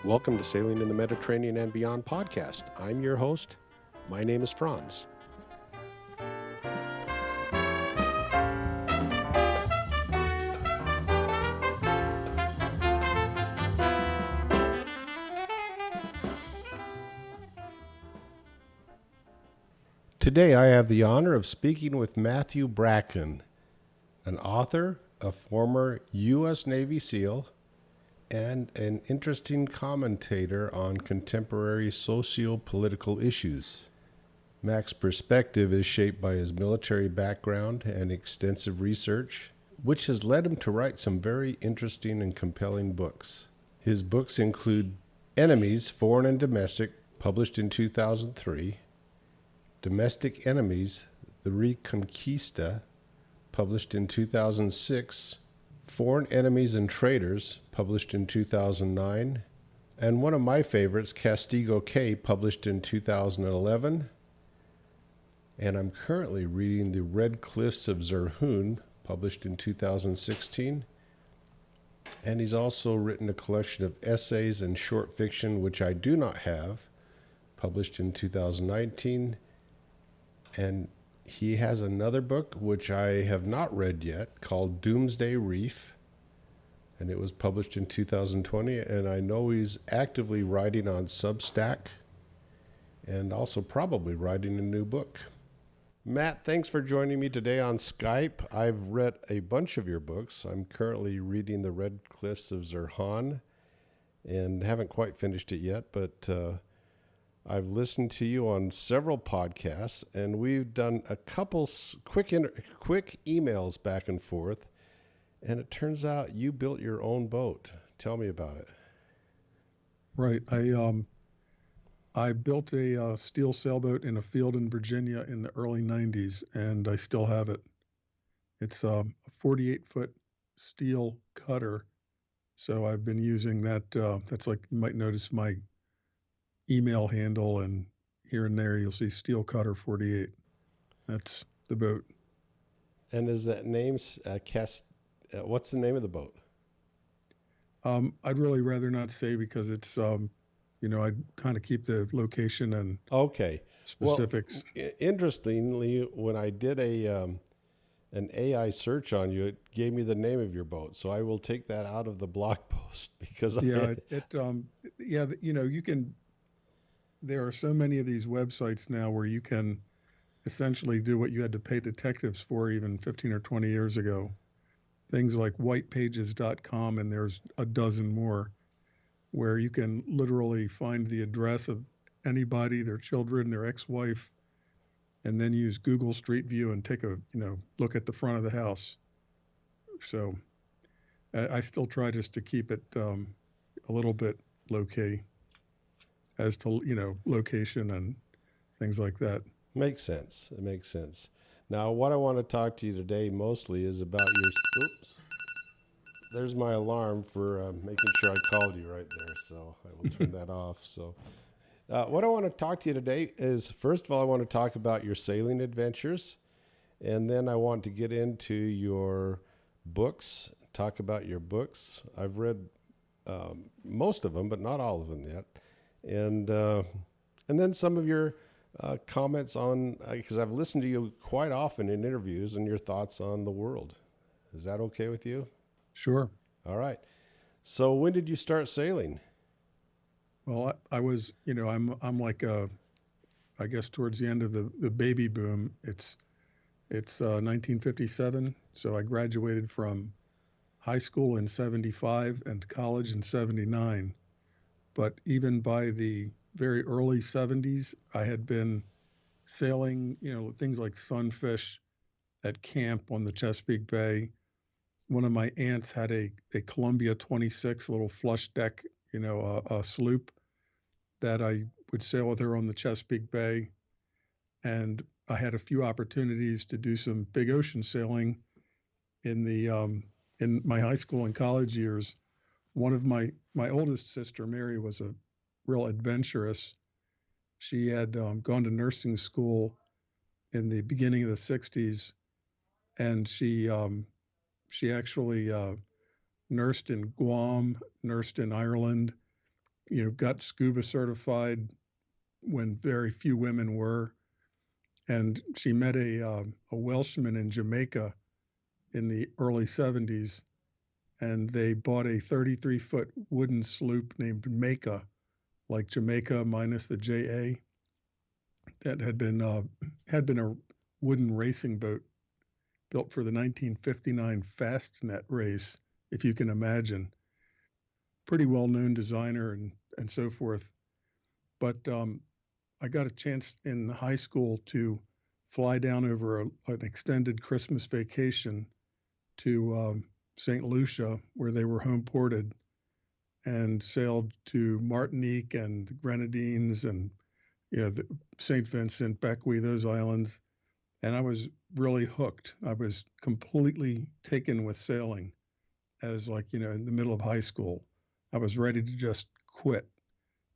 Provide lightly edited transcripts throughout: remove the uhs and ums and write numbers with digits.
Welcome to Sailing in the Mediterranean and Beyond podcast. I'm your host. My name is Franz. Today I have the honor of speaking with Matthew Bracken, an author, a former U.S. Navy SEAL, and an interesting commentator on contemporary socio-political issues. Mac's perspective is shaped by his military background and extensive research, which has led him to write some very interesting and compelling books. His books include Enemies, Foreign and Domestic, published in 2003, Domestic Enemies, The Reconquista, published in 2006, Foreign Enemies and Traitors, published in 2009, and one of my favorites, Castigo Cay, published in 2011. And I'm currently reading The Red Cliffs of Zerhun, published in 2016. And he's also written a collection of essays and short fiction, which I do not have, published in 2019. And he has another book, which I have not read yet, called Doomsday Reef. And it was published in 2020. And I know he's actively writing on Substack and also probably writing a new book. Matt, thanks for joining me today on Skype. I've read a bunch of your books. I'm currently reading The Red Cliffs of Zerhun and haven't quite finished it yet, but I've listened to you on several podcasts, and we've done a couple quick emails back and forth, and it turns out you built your own boat. Tell me about it. Right. I built a steel sailboat in a field in Virginia in the early 90s, and I still have it. It's a 48-foot steel cutter, so I've been using that. That's like, you might notice my email handle, and here and there you'll see Steel Cutter 48. That's the boat. And is that name, what's the name of the boat? I'd really rather not say because it's, I'd kind of keep the location and specifics. Well, interestingly, when I did an AI search on you, it gave me the name of your boat. So I will take that out of the blog post because you can. There are so many of these websites now where you can essentially do what you had to pay detectives for even 15 or 20 years ago. Things like whitepages.com, and there's a dozen more, where you can literally find the address of anybody, their children, their ex-wife, and then use Google Street View and take a look at the front of the house. So I still try just to keep it a little bit low-key as to location and things like that. Makes sense. It makes sense. Now, what I want to talk to you today mostly is about your. Oops. There's my alarm for making sure I called you right there, so I will turn that off. So, what I want to talk to you today is, first of all, I want to talk about your sailing adventures, and then I want to get into your books, talk about your books. I've read most of them, but not all of them yet. And then some of your comments on, because I've listened to you quite often in interviews, and your thoughts on the world. Is that okay with you? Sure. All right. So when did you start sailing? Well, I was, I'm like, I guess towards the end of the baby boom. It's 1957. So I graduated from high school in 75 and college in 79. But even by the very early 70s, I had been sailing, things like sunfish at camp on the Chesapeake Bay. One of my aunts had a Columbia 26 little flush deck, a sloop that I would sail with her on the Chesapeake Bay. And I had a few opportunities to do some big ocean sailing in my high school and college years. One of my oldest sister, Mary, was a real adventurous. She had gone to nursing school in the beginning of the 60s, and she actually nursed in Guam, nursed in Ireland, got scuba certified when very few women were. And she met a Welshman in Jamaica in the early 70s, and they bought a 33-foot wooden sloop named Jamaica, like Jamaica minus the JA, that had been a wooden racing boat built for the 1959 Fastnet race, if you can imagine. Pretty well known designer and so forth. But I got a chance in high school to fly down over an extended Christmas vacation to St. Lucia, where they were home ported, and sailed to Martinique and the Grenadines and the St. Vincent, Bequia, those islands. And I was really hooked. I was completely taken with sailing as, like, in the middle of high school. I was ready to just quit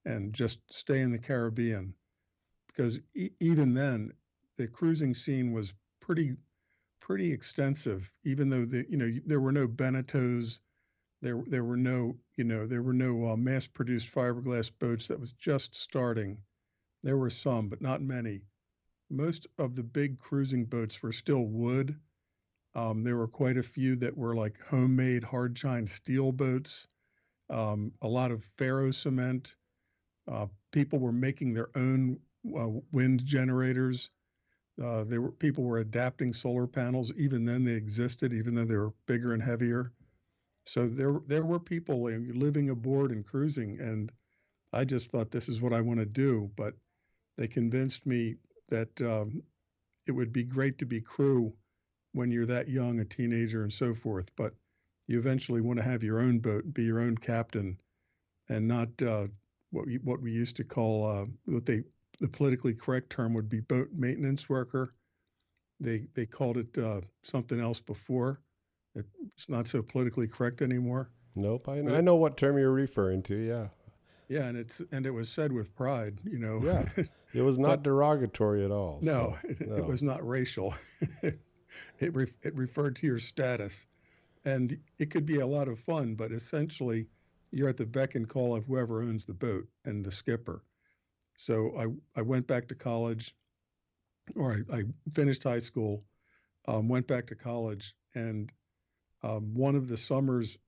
and just stay in the Caribbean because even then the cruising scene was pretty extensive. Even though there were no Beneteaus, there were no mass produced fiberglass boats that was just starting. There were some, but not many. Most of the big cruising boats were still wood. There were quite a few that were like homemade hard chine steel boats. A lot of ferro cement. People were making their own wind generators. People were adapting solar panels. Even then, they existed, even though they were bigger and heavier. So there were people living aboard and cruising, and I just thought this is what I want to do. But they convinced me that it would be great to be crew when you're that young, a teenager, and so forth. But you eventually want to have your own boat, be your own captain, and not what we used to call the politically correct term would be boat maintenance worker. They called it something else before. It's not so politically correct anymore. Nope, But I know what term you're referring to. Yeah, yeah, and it was said with pride, yeah, it was but not derogatory at all. no, So it no, was not racial. It referred to your status, and it could be a lot of fun, but essentially you're at the beck and call of whoever owns the boat and the skipper. So I went back to college, or I finished high school, went back to college, and one of the summers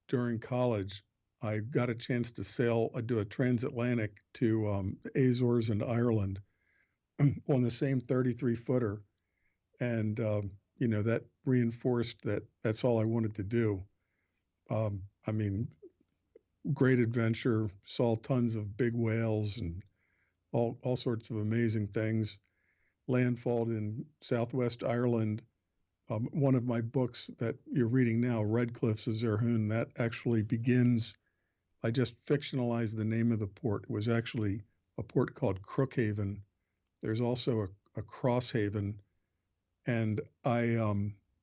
during college, I got a chance to sail. I do a transatlantic to the Azores and Ireland on the same 33 footer, and that reinforced that that's all I wanted to do. I mean, great adventure. Saw tons of big whales and all sorts of amazing things. Landfalled in Southwest Ireland. One of my books that you're reading now, Red Cliffs of Zerhoon, that actually begins. I just fictionalized the name of the port. It was actually a port called Crookhaven. There's also a Crosshaven, and I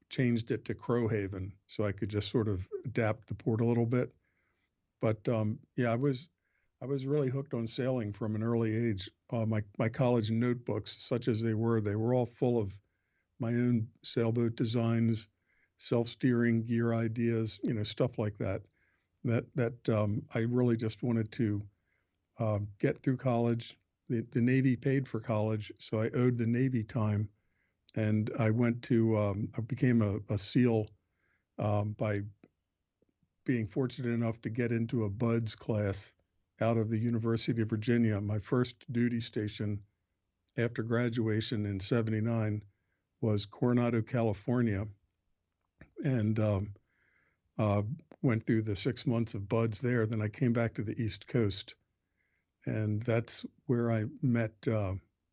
changed it to Crowhaven so I could just sort of adapt the port a little bit. But yeah, I was really hooked on sailing from an early age. My college notebooks, such as they were all full of my own sailboat designs, self-steering gear ideas, stuff like that. That I really just wanted to get through college. The Navy paid for college, so I owed the Navy time, and I became a SEAL by being fortunate enough to get into a BUDS class out of the University of Virginia. My first duty station after graduation in '79 was Coronado, California, and uh, went through the 6 months of BUDS there. Then I came back to the East Coast, and that's where I met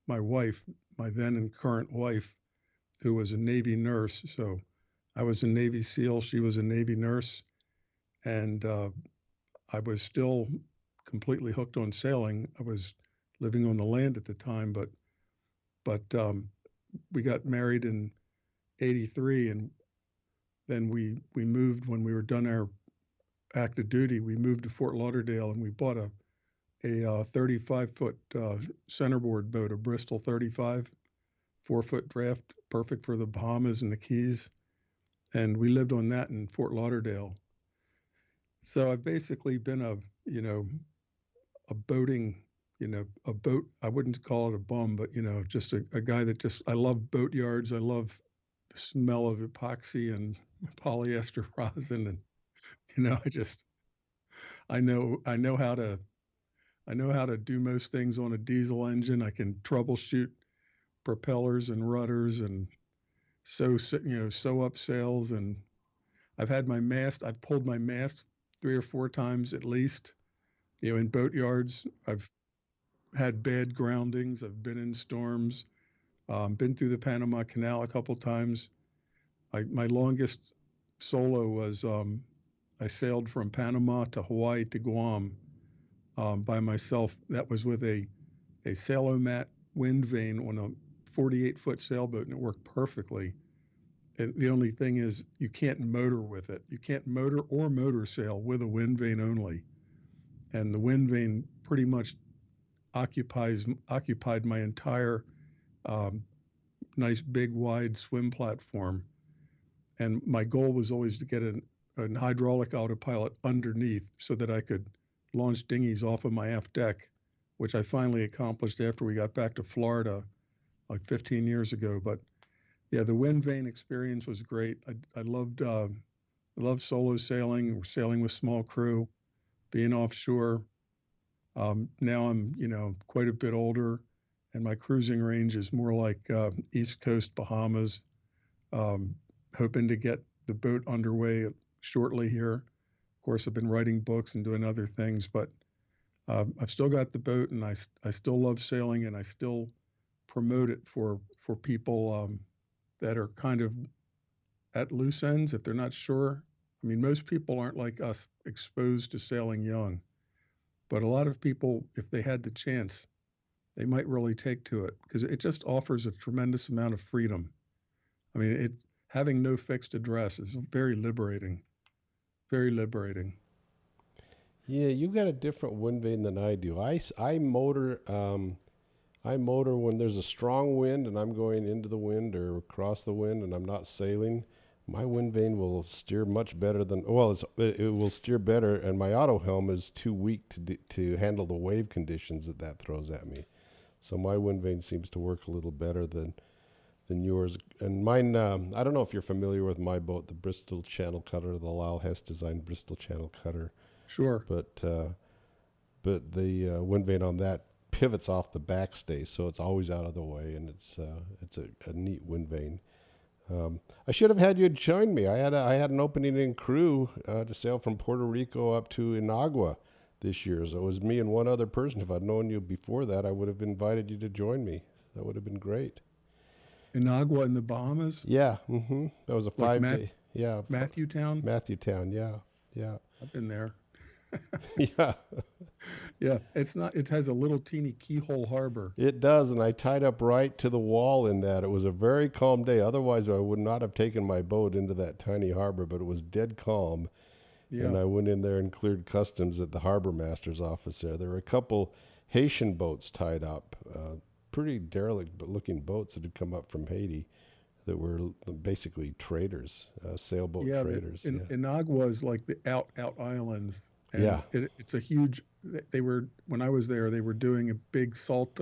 my wife, my then and current wife, who was a Navy nurse. So I was a Navy SEAL, she was a Navy nurse, and I was still completely hooked on sailing. I was living on the land at the time, but we got married in '83, and then we moved when we were done our active duty. We moved to Fort Lauderdale, and we bought a 35-foot centerboard boat, a Bristol 35, 4-foot draft, perfect for the Bahamas and the Keys. And we lived on that in Fort Lauderdale. So I've basically been a boating, a boat. I wouldn't call it a bum, but just a guy that just, I love boat yards. I love the smell of epoxy and polyester rosin. And, I just, I know how to do most things on a diesel engine. I can troubleshoot propellers and rudders and sew up sails. And I've pulled my mast 3 or 4 times at least, in boat yards. I've had bad groundings. I've been in storms, been through the Panama Canal a couple times. My longest solo was I sailed from Panama to Hawaii to Guam by myself. That was with a Sailomat wind vane on a 48-foot sailboat, and it worked perfectly. And the only thing is you can't motor with it. You can't motor or motor sail with a wind vane only. And the wind vane pretty much occupied my entire um, nice big wide swim platform. And my goal was always to get an hydraulic autopilot underneath so that I could launch dinghies off of my aft deck, which I finally accomplished after we got back to Florida like 15 years ago. But yeah, the wind vane experience was great. I loved solo sailing or sailing with small crew, being offshore. Now I'm, quite a bit older, and my cruising range is more like East Coast Bahamas. Um, Hoping to get the boat underway shortly here. Of course, I've been writing books and doing other things, but I've still got the boat, and I still love sailing, and I still promote it for people that are kind of at loose ends if they're not sure. I mean, most people aren't like us exposed to sailing young, but a lot of people, if they had the chance, they might really take to it because it just offers a tremendous amount of freedom. I mean, it having no fixed address is very liberating, very liberating. Yeah, you got a different wind vane than I do. I motor when there's a strong wind and I'm going into the wind or across the wind and I'm not sailing. My wind vane will steer much better than it will steer better, and my auto helm is too weak to handle the wave conditions that throws at me. So my wind vane seems to work a little better than yours. And mine, I don't know if you're familiar with my boat, the Bristol Channel Cutter, the Lyle Hess designed Bristol Channel Cutter, Sure. but the wind vane on that pivots off the backstay, so it's always out of the way, and it's a neat wind vane. I should have had you join me. I had an opening in crew to sail from Puerto Rico up to Inagua this year. So it was me and one other person. If I'd known you before that, I would have invited you to join me. That would have been great. Inagua in the Bahamas, Yeah, mm-hmm. That was a like 5 day. Yeah, Matthew Town. Matthew Town. Yeah, yeah, I've been there. yeah. Yeah, it's not. It has a little teeny keyhole harbor. It does, and I tied up right to the wall in that. It was a very calm day. Otherwise, I would not have taken my boat into that tiny harbor, but it was dead calm. And Yeah, I went in there and cleared customs at the harbor master's office there. There were a couple Haitian boats tied up, pretty derelict looking boats that had come up from Haiti that were basically traders, sailboat yeah. traders. Yeah. Inagua is like the out islands, Yeah. and it's a huge. They were when I was there. They were doing a big salt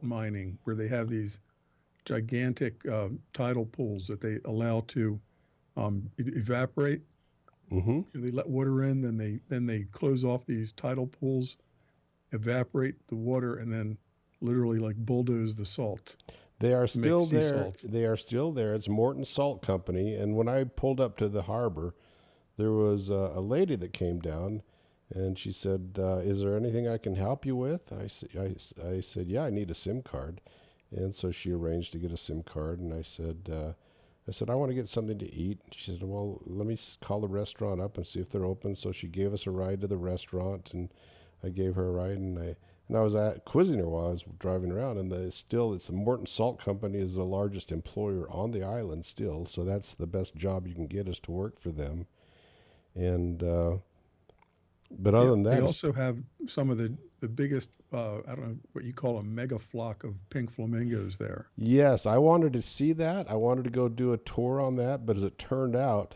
mining where they have these gigantic tidal pools that they allow to evaporate. Mm-hmm. They let water in, then they close off these tidal pools, evaporate the water, and then literally like bulldoze the salt They are to make still sea there. salt. They are still there. It's Morton Salt Company. And when I pulled up to the harbor, there was a lady that came down, and she said, "Is there anything I can help you with?" I said, "Yeah, I need a SIM card." And so she arranged to get a SIM card, and I said, "I want to get something to eat." She said, "Well, let me call the restaurant up and see if they're open." So she gave us a ride to the restaurant, and I gave her a ride, and I was quizzing her while I was driving around, and it's the Morton Salt Company is the largest employer on the island still, so that's the best job you can get is to work for them. And but other Yeah, than they that, also have some of the biggest. I don't know what you call a mega flock of pink flamingos there. yes, I wanted to see that. I wanted to go do a tour on that, but as it turned out,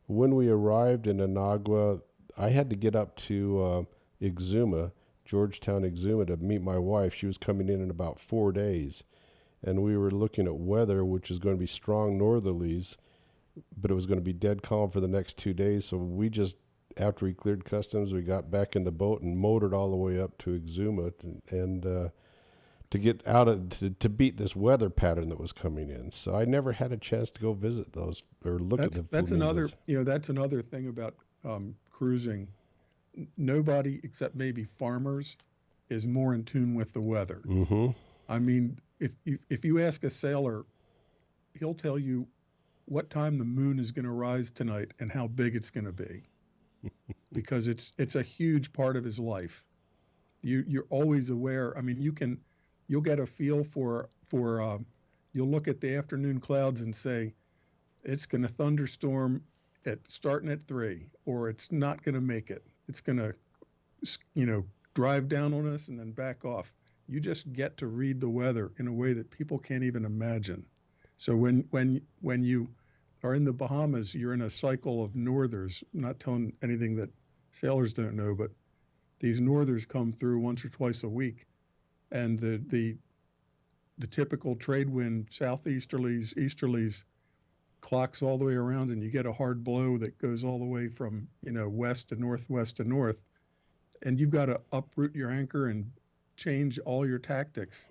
when we arrived in Inagua, I had to get up to Exuma, Georgetown, Exuma, to meet my wife. She was coming in about 4 days, and we were looking at weather, which is going to be strong northerlies, but it was going to be dead calm for the next 2 days. So we just, after we cleared customs, we got back in the boat and motored all the way up to Exuma and to get out of to beat this weather pattern that was coming in. So I never had a chance to go visit those or look at the That's another, flamingos. that's another thing about cruising. Nobody except maybe farmers is more in tune with the weather. Mm-hmm. I mean, if you ask a sailor, he'll tell you what time the moon is going to rise tonight and how big it's going to be, because it's a huge part of his life. You're always aware. I mean, you'll get a feel for you'll look at the afternoon clouds and say it's going to thunderstorm at starting at 3, or it's not going to make it. It's going to, drive down on us and then back off. You just get to read the weather in a way that people can't even imagine. So when you are in the Bahamas, you're in a cycle of northers. I'm not telling anything that sailors don't know, but these northers come through once or twice a week, and the typical trade wind, southeasterlies, easterlies, clocks all the way around, and you get a hard blow that goes all the way from west to northwest to north, and you've got to uproot your anchor and change all your tactics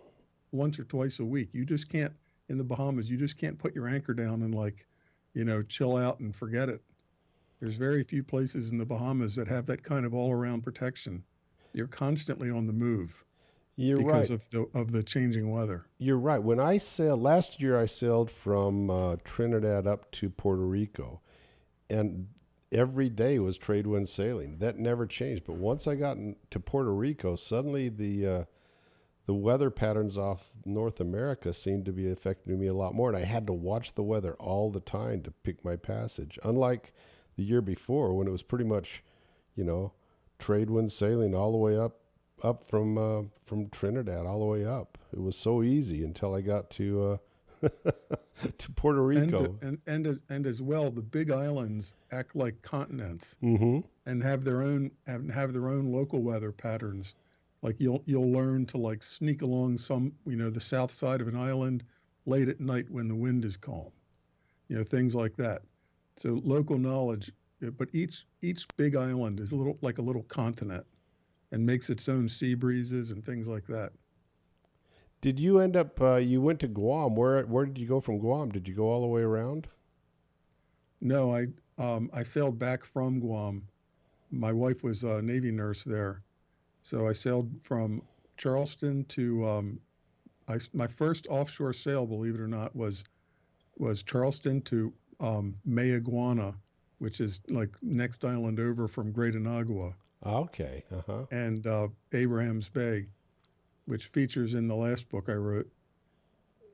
once or twice a week. You just can't, in the Bahamas, you just can't put your anchor down and chill out and forget it. There's very few places in the Bahamas that have that kind of all-around protection. You're constantly on the move You're because right. of the changing weather. You're right. When I sailed last year, I sailed from Trinidad up to Puerto Rico, and every day was trade wind sailing. That never changed. But once I got to Puerto Rico, suddenly the weather patterns off North America seemed to be affecting me a lot more, and I had to watch the weather all the time to pick my passage. Unlike the year before, when it was pretty much, trade wind sailing all the way up from Trinidad all the way up. It was so easy until I got to to Puerto Rico. And as well, the big islands act like continents Mm-hmm. and have their own local weather patterns. Like you'll learn to sneak along the south side of an island late at night when the wind is calm. Things like that. So local knowledge, but each big island is a little continent and makes its own sea breezes and things like that. Did you end up? You went to Guam. Where did you go from Guam? Did you go all the way around? No, I sailed back from Guam. My wife was a Navy nurse there, so I sailed from Charleston to my first offshore sail, believe it or not, was Charleston to Mayaguana, which is like next island over from Great Anagua, Okay. Uh huh. and Abraham's Bay, which features in the last book I wrote.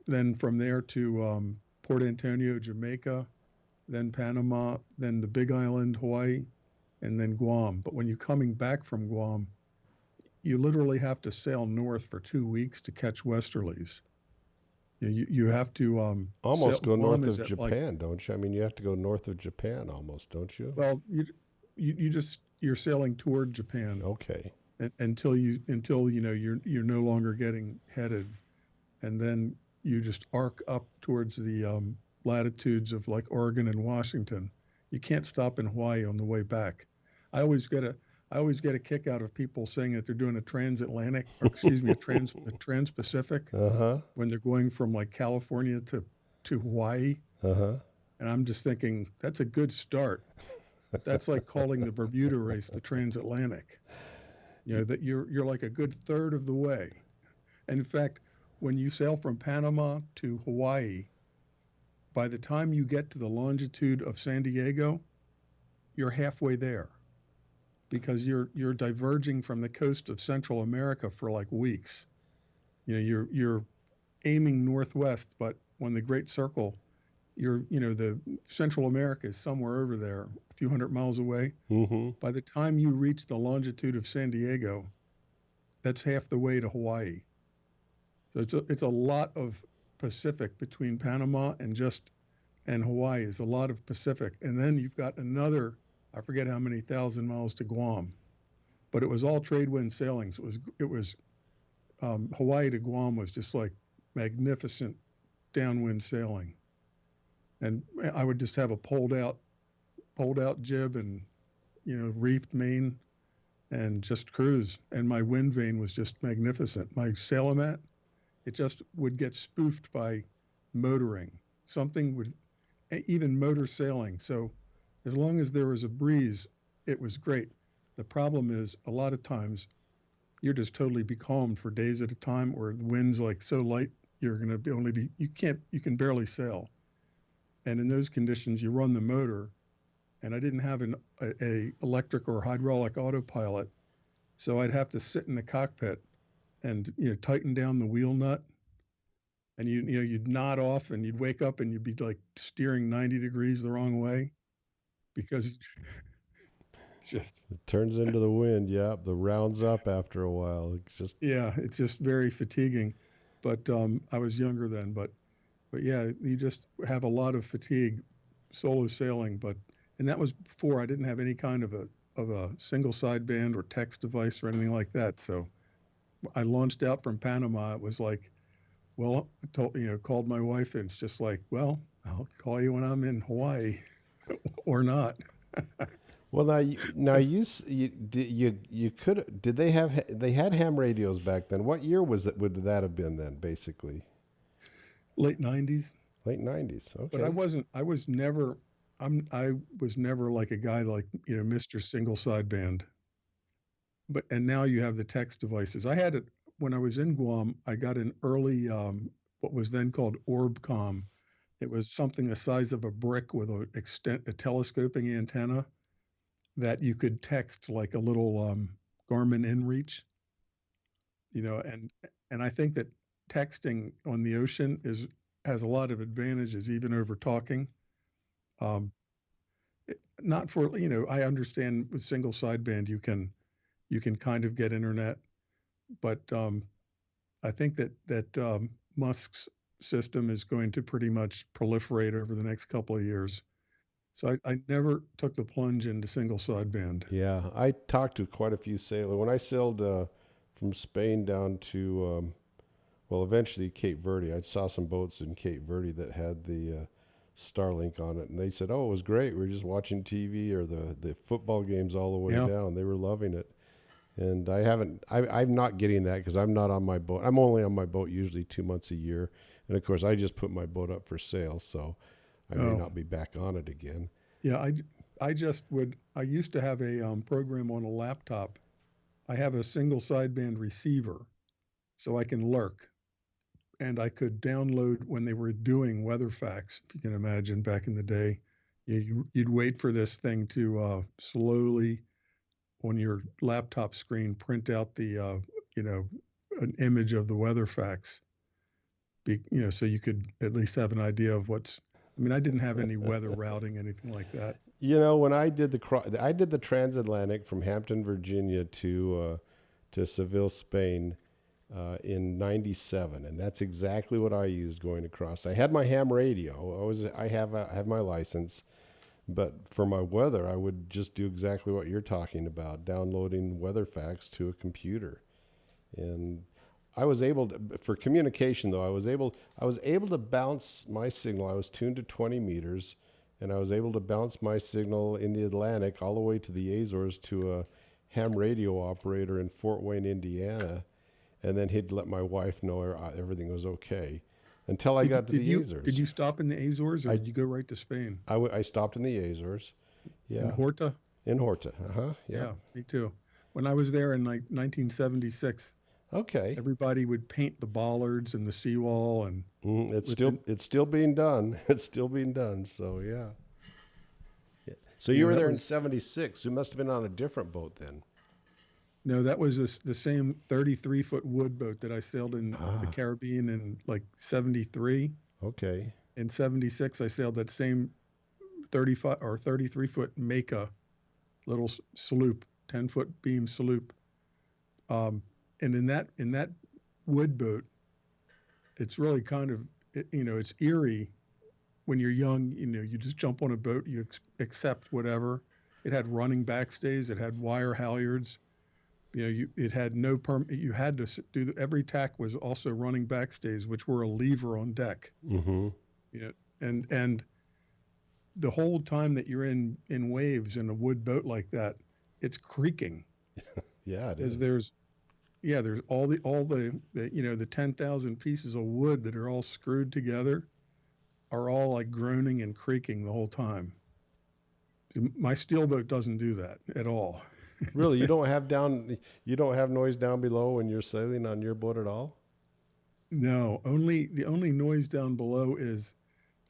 Then from there to Port Antonio, Jamaica, then Panama, then the Big Island, Hawaii, and then Guam. But when you're coming back from Guam, you literally have to sail north for 2 weeks to catch westerlies. You have to sail. Almost go Guam north is of at Japan, don't you? I mean, you have to go north of Japan almost, don't you? well, you're sailing toward Japan Okay. until you're no longer getting headed, and then you just arc up towards the latitudes of like Oregon and Washington. You can't stop in Hawaii on the way back. I always get a I always get a kick out of people saying that they're doing a transatlantic, or excuse me, a trans-Pacific Uh huh. when they're going from like California to Hawaii. Uh huh. And I'm just thinking that's a good start. That's like calling the Bermuda race the transatlantic. That you're like a good third of the way. And in fact, when you sail from Panama to Hawaii, by the time you get to the longitude of San Diego, you're halfway there because you're diverging from the coast of Central America for like weeks. You're aiming northwest, but when the Great Circle, the Central America is somewhere over there, a few hundred miles away. Mm-hmm. By the time you reach the longitude of San Diego, that's half the way to Hawaii. So it's a lot of Pacific between Panama and Hawaii is a lot of Pacific. And then you've got another I forget how many thousand miles to Guam, but it was all trade wind sailings. It was Hawaii to Guam was just like magnificent downwind sailing, and I would just have a pulled out jib and reefed main and just cruise. And my wind vane was just magnificent. My Sailomat, it just would get spoofed by motoring. Something would even motor sailing. So as long as there was a breeze, it was great. The problem is a lot of times you're just totally becalmed for days at a time, or the wind's like so light you're going to be only be you can barely sail. And in those conditions, you run the motor. And I didn't have a electric or hydraulic autopilot, so I'd have to sit in the cockpit and tighten down the wheel nut, and you'd nod off, and you'd wake up and you'd be like steering 90 degrees the wrong way because it's just It turns into the wind. Yeah, the rounds up after a while. It's just yeah, it's just very fatiguing. But I was younger then, but yeah, you just have a lot of fatigue solo sailing. But and that was before I didn't have any kind of a single sideband or text device or anything like that. So I launched out from Panama. It was like, well, I called my wife, and it's just like, well, I'll call you when I'm in Hawaii or not. well now It's you could did they had ham radios back then? What year was it? Would that have been then? Basically, late '90s, late '90s. but I Okay. wasn't. I was never. I was never like a guy like Mr. Single Sideband. But and now you have the text devices. I had it when I was in Guam. I got an early what was then called Orbcom. It was something the size of a brick with a telescoping antenna that you could text like a little Garmin InReach. And I think that texting on the ocean is has a lot of advantages even over talking. Um, Not for I understand with single sideband you can kind of get internet, but I think that Musk's system is going to pretty much proliferate over the next couple of years. So I never took the plunge into single sideband. Yeah, I talked to quite a few sailors when I sailed from Spain down to well, eventually Cape Verde. I saw some boats in Cape Verde that had the Starlink on it, and they said, "Oh, it was great. We were just watching TV or the football games all the way Yeah, down. They were loving it." And I haven't. I'm not getting that because I'm not on my boat. I'm only on my boat usually 2 months a year, and of course I just put my boat up for sale, so I may oh not be back on it again. yeah. I just would. I used to have a program on a laptop. I have a single sideband receiver, so I can lurk, and I could download when they were doing weather facts. If you can imagine, back in the day, you'd wait for this thing to slowly on your laptop screen print out the you know an image of the weather facts, so you could at least have an idea of what's. I mean, I didn't have any weather routing, anything like that. When I did the transatlantic from Hampton, Virginia to Seville, Spain, in '97, and that's exactly what I used going across. I had my ham radio. I have my license, but for my weather, I would just do exactly what you're talking about, downloading weather facts to a computer. And I was able to, for communication though, I was able to bounce my signal. I was tuned to 20 meters, and I was able to bounce my signal in the Atlantic all the way to the Azores to a ham radio operator in Fort Wayne, Indiana, and then he'd let my wife know everything was okay until I Did you got to did the you did Azores. you stop in the Azores, or I did you go right to Spain I stopped in the Azores, in yeah, Horta? in Horta. Uh huh. Yep. Yeah, me too. When I was there in like 1976, Okay. everybody would paint the bollards and the seawall, and with the It's still being done. It's still being done. So yeah. Yeah. So you were that there in was '76. You must have been on a different boat then. no, that was the same 33-foot wood boat that I sailed in the Ah. Caribbean in like 73. Okay. In 76, I sailed that same 35 or 33-foot Maka little sloop, 10-foot beam sloop. Um, and in that wood boat, it's really kind of it's eerie when you're young. You just jump on a boat, you accept whatever. It had running backstays. It had wire halyards. It had no you had to do every tack was also running backstays, which were a lever on deck. Mm-hmm. You know, and the whole time that you're in waves in a wood boat like that, it's creaking Yeah, it because is. there's the 10,000 pieces of wood that are all screwed together are all like groaning and creaking the whole time. My steel boat doesn't do that at all. Really, you don't have noise down below when you're sailing on your boat at all? No, the only noise down below is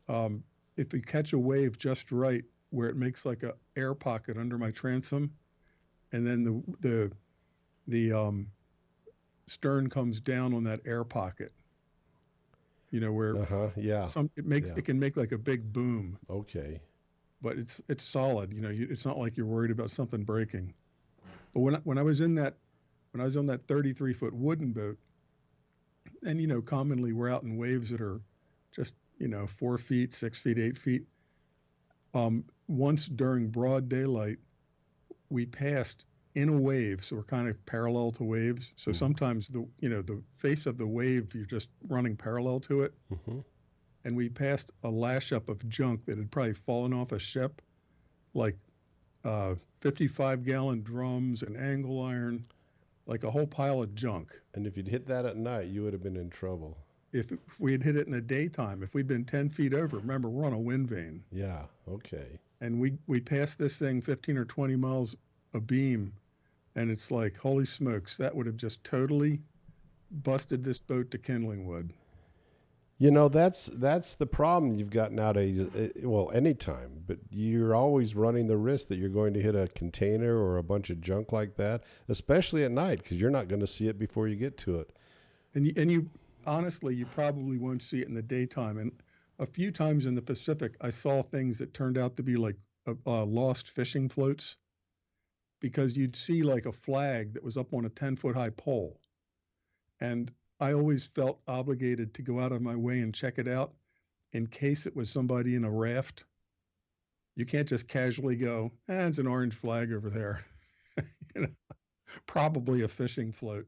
um, if we catch a wave just right where it makes like a air pocket under my transom, and then the stern comes down on that air pocket. Where Uh-huh. Yeah. it Yeah. can make like a big boom, Okay. but it's solid. It's not like you're worried about something breaking. But when I was on that 33-foot wooden boat, and commonly we're out in waves that are just 4 feet, 6 feet, 8 feet. Once during broad daylight, we passed in a wave, so we're kind of parallel to waves. So Mm-hmm. sometimes the face of the wave you're just running parallel to it, Mm-hmm. and we passed a lash up of junk that had probably fallen off a ship, like 55-gallon drums and angle iron, like a whole pile of junk. And if you'd hit that at night, you would have been in trouble. If we had hit it in the daytime, if we'd been 10 feet over, remember we're on a wind vane, Yeah. Okay. and we passed this thing 15 or 20 miles abeam, and it's like, holy smokes, that would have just totally busted this boat to kindling wood. That's the problem you've got nowadays. Well, anytime, but you're always running the risk that you're going to hit a container or a bunch of junk like that, especially at night, because you're not going to see it before you get to it. And you honestly, you probably won't see it in the daytime. And a few times in the Pacific, I saw things that turned out to be like lost fishing floats, because you'd see like a flag that was up on a 10-foot high pole. And I always felt obligated to go out of my way and check it out in case it was somebody in a raft. You can't just casually go, it's an orange flag over there. you know, Probably a fishing float.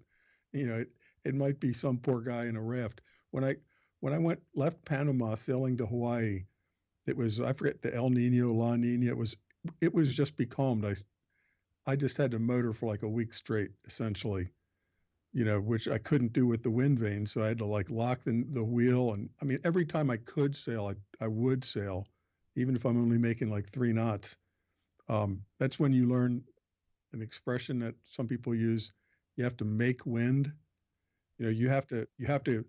It might be some poor guy in a raft. When I when I left Panama sailing to Hawaii, it was, I forget, the El Nino, La Nina. It was just becalmed. I just had to motor for like a week straight, essentially. Which I couldn't do with the wind vane, so I had to like lock the wheel. And I mean, every time I could sail, I would sail, even if I'm only making like 3 knots. That's when you learn an expression that some people use. You have to make wind. You have to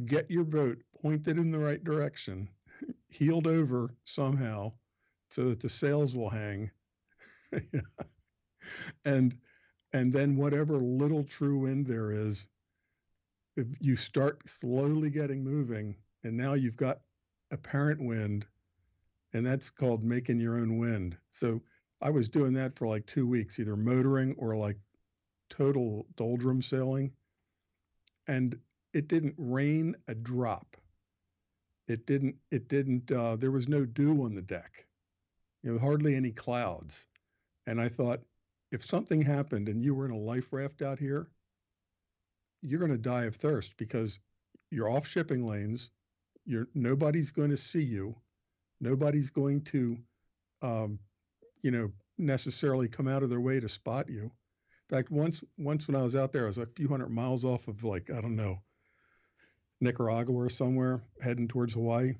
get your boat pointed in the right direction, heeled over somehow, so that the sails will hang, and and then whatever little true wind there is, if you start slowly getting moving, and now you've got apparent wind, and that's called making your own wind. So I was doing that for like 2 weeks, either motoring or like total doldrum sailing, and it didn't rain a drop. It didn't there was no dew on the deck, hardly any clouds. And I thought, if something happened and you were in a life raft out here, you're going to die of thirst, because you're off shipping lanes. Nobody's going to see you. Nobody's going to um, necessarily come out of their way to spot you. In fact, once when I was out there, I was a few hundred miles off of, like, I don't know, Nicaragua or somewhere, heading towards Hawaii,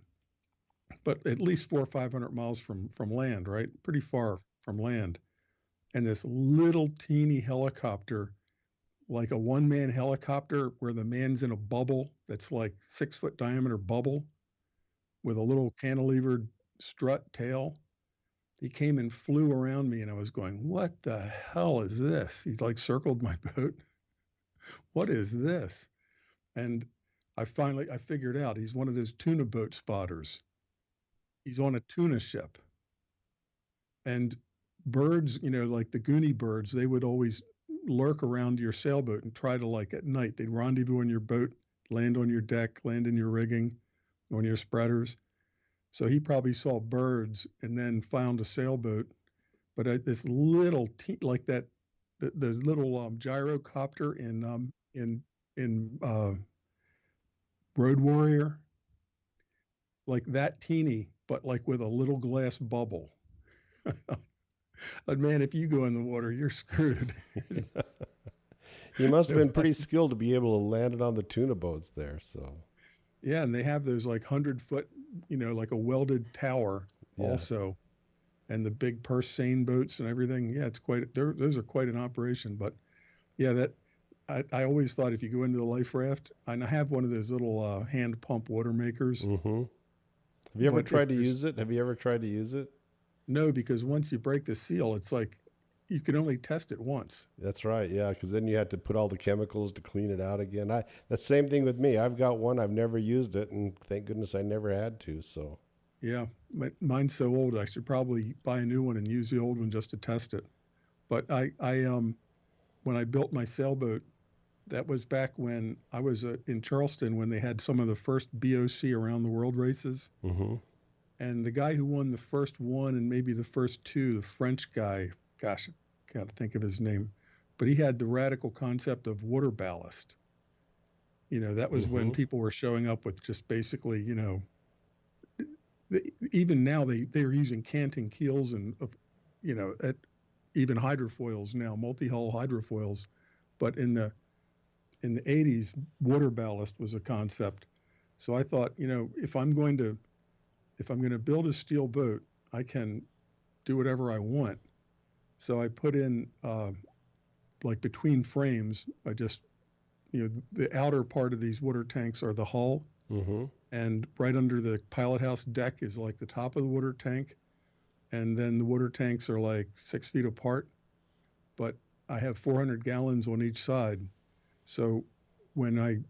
but at least 400 or 500 miles from land, right? Pretty far from land. And this little teeny helicopter, like a one-man helicopter where the man's in a bubble that's like 6-foot diameter bubble with a little cantilevered strut tail. He came and flew around me, and I was going, what the hell is this? He like circled my boat. What is this? And I figured out he's one of those tuna boat spotters. He's on a tuna ship. And birds, like the Goonie birds, they would always lurk around your sailboat and try to, like, at night, they'd rendezvous on your boat, land on your deck, land in your rigging, on your spreaders. So he probably saw birds and then found a sailboat. but this little like that the little gyrocopter in Road Warrior, like that teeny, but like with a little glass bubble. But man, if you go in the water, you're screwed. You must have been pretty skilled to be able to land it on the tuna boats there. So Yeah, and they have those like 100 foot, like a welded tower yeah, also, and the big purse seine boats and everything. Yeah, it's quite. Those are quite an operation. But yeah, that I always thought if you go into the life raft, and I have one of those little hand pump water makers, mm-hmm. Have you ever but if tried to there's use it? Have you ever tried to use it? no, because once you break the seal, it's like you can only test it once. That's right. Yeah, because then you had to put all the chemicals to clean it out again. The same thing with me. I've got one. I've never used it, and thank goodness I never had to. So Yeah, mine's so old, I should probably buy a new one and use the old one just to test it. But when I built my sailboat, that was back when I was in Charleston when they had some of the first BOC around the world races. mm-hmm. And the guy who won the first one and maybe the first two, the French guy, gosh, I can't think of his name, but he had the radical concept of water ballast. That was when Mm-hmm. people were showing up with just basically, even now they're using canting keels and, at even hydrofoils now, multi-hull hydrofoils. But in the 80s, water ballast was a concept. So I thought, if I'm going to build a steel boat, I can do whatever I want. So I put in like between frames, I just the outer part of these water tanks are the hull, Mm-hmm. and right under the pilot house deck is like the top of the water tank, and then the water tanks are like 6 feet apart. But I have 400 gallons on each side. So when I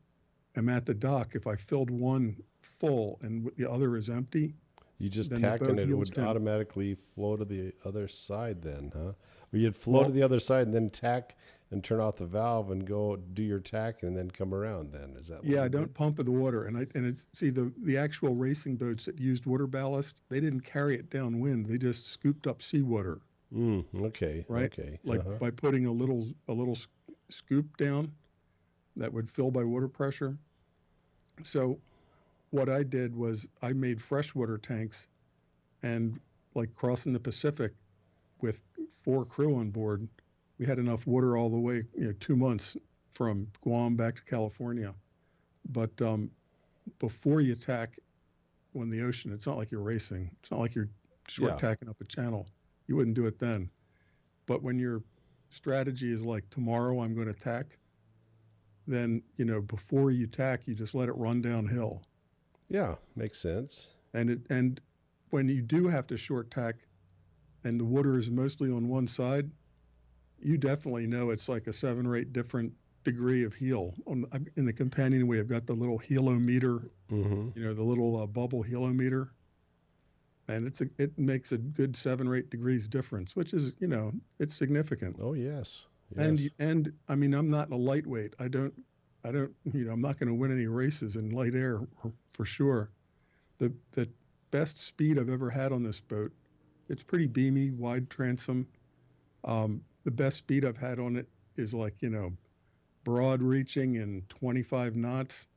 am at the dock, if I filled one full and the other is empty, You just then the tack and boat it yields would can. automatically flow to the other side then, huh? Or you'd flow to Well, the other side and then tack and turn off the valve and go do your tack and then come around then. Is that what yeah, you I did? don't pump in the water, and it's see the actual racing boats that used water ballast, they didn't carry it downwind. They just scooped up seawater, Okay, right? okay. Like Uh-huh. by putting a little scoop down that would fill by water pressure. So what I did was I made freshwater tanks, and like crossing the Pacific with 4 crew on board, we had enough water all the way, 2 months from Guam back to California. But before you tack on the ocean, it's not like you're racing. It's not like you're short Yeah. tacking up a channel. You wouldn't do it then. But when your strategy is like tomorrow I'm going to tack, then before you tack, you just let it run downhill. Yeah, makes sense. And when you do have to short tack and the water is mostly on one side, you definitely know it's like a 7 or 8 different degree of heel. In the companionway, I've got the little helometer, Mm-hmm. the little bubble helometer, and it makes a good 7 or 8 degrees difference, which is it's significant. Oh yes. And Yes. and I mean, I'm not in a lightweight. I don't I'm not going to win any races in light air for sure. The best speed I've ever had on this boat. It's pretty beamy, wide transom. The best speed I've had on it is like broad reaching and 25 knots.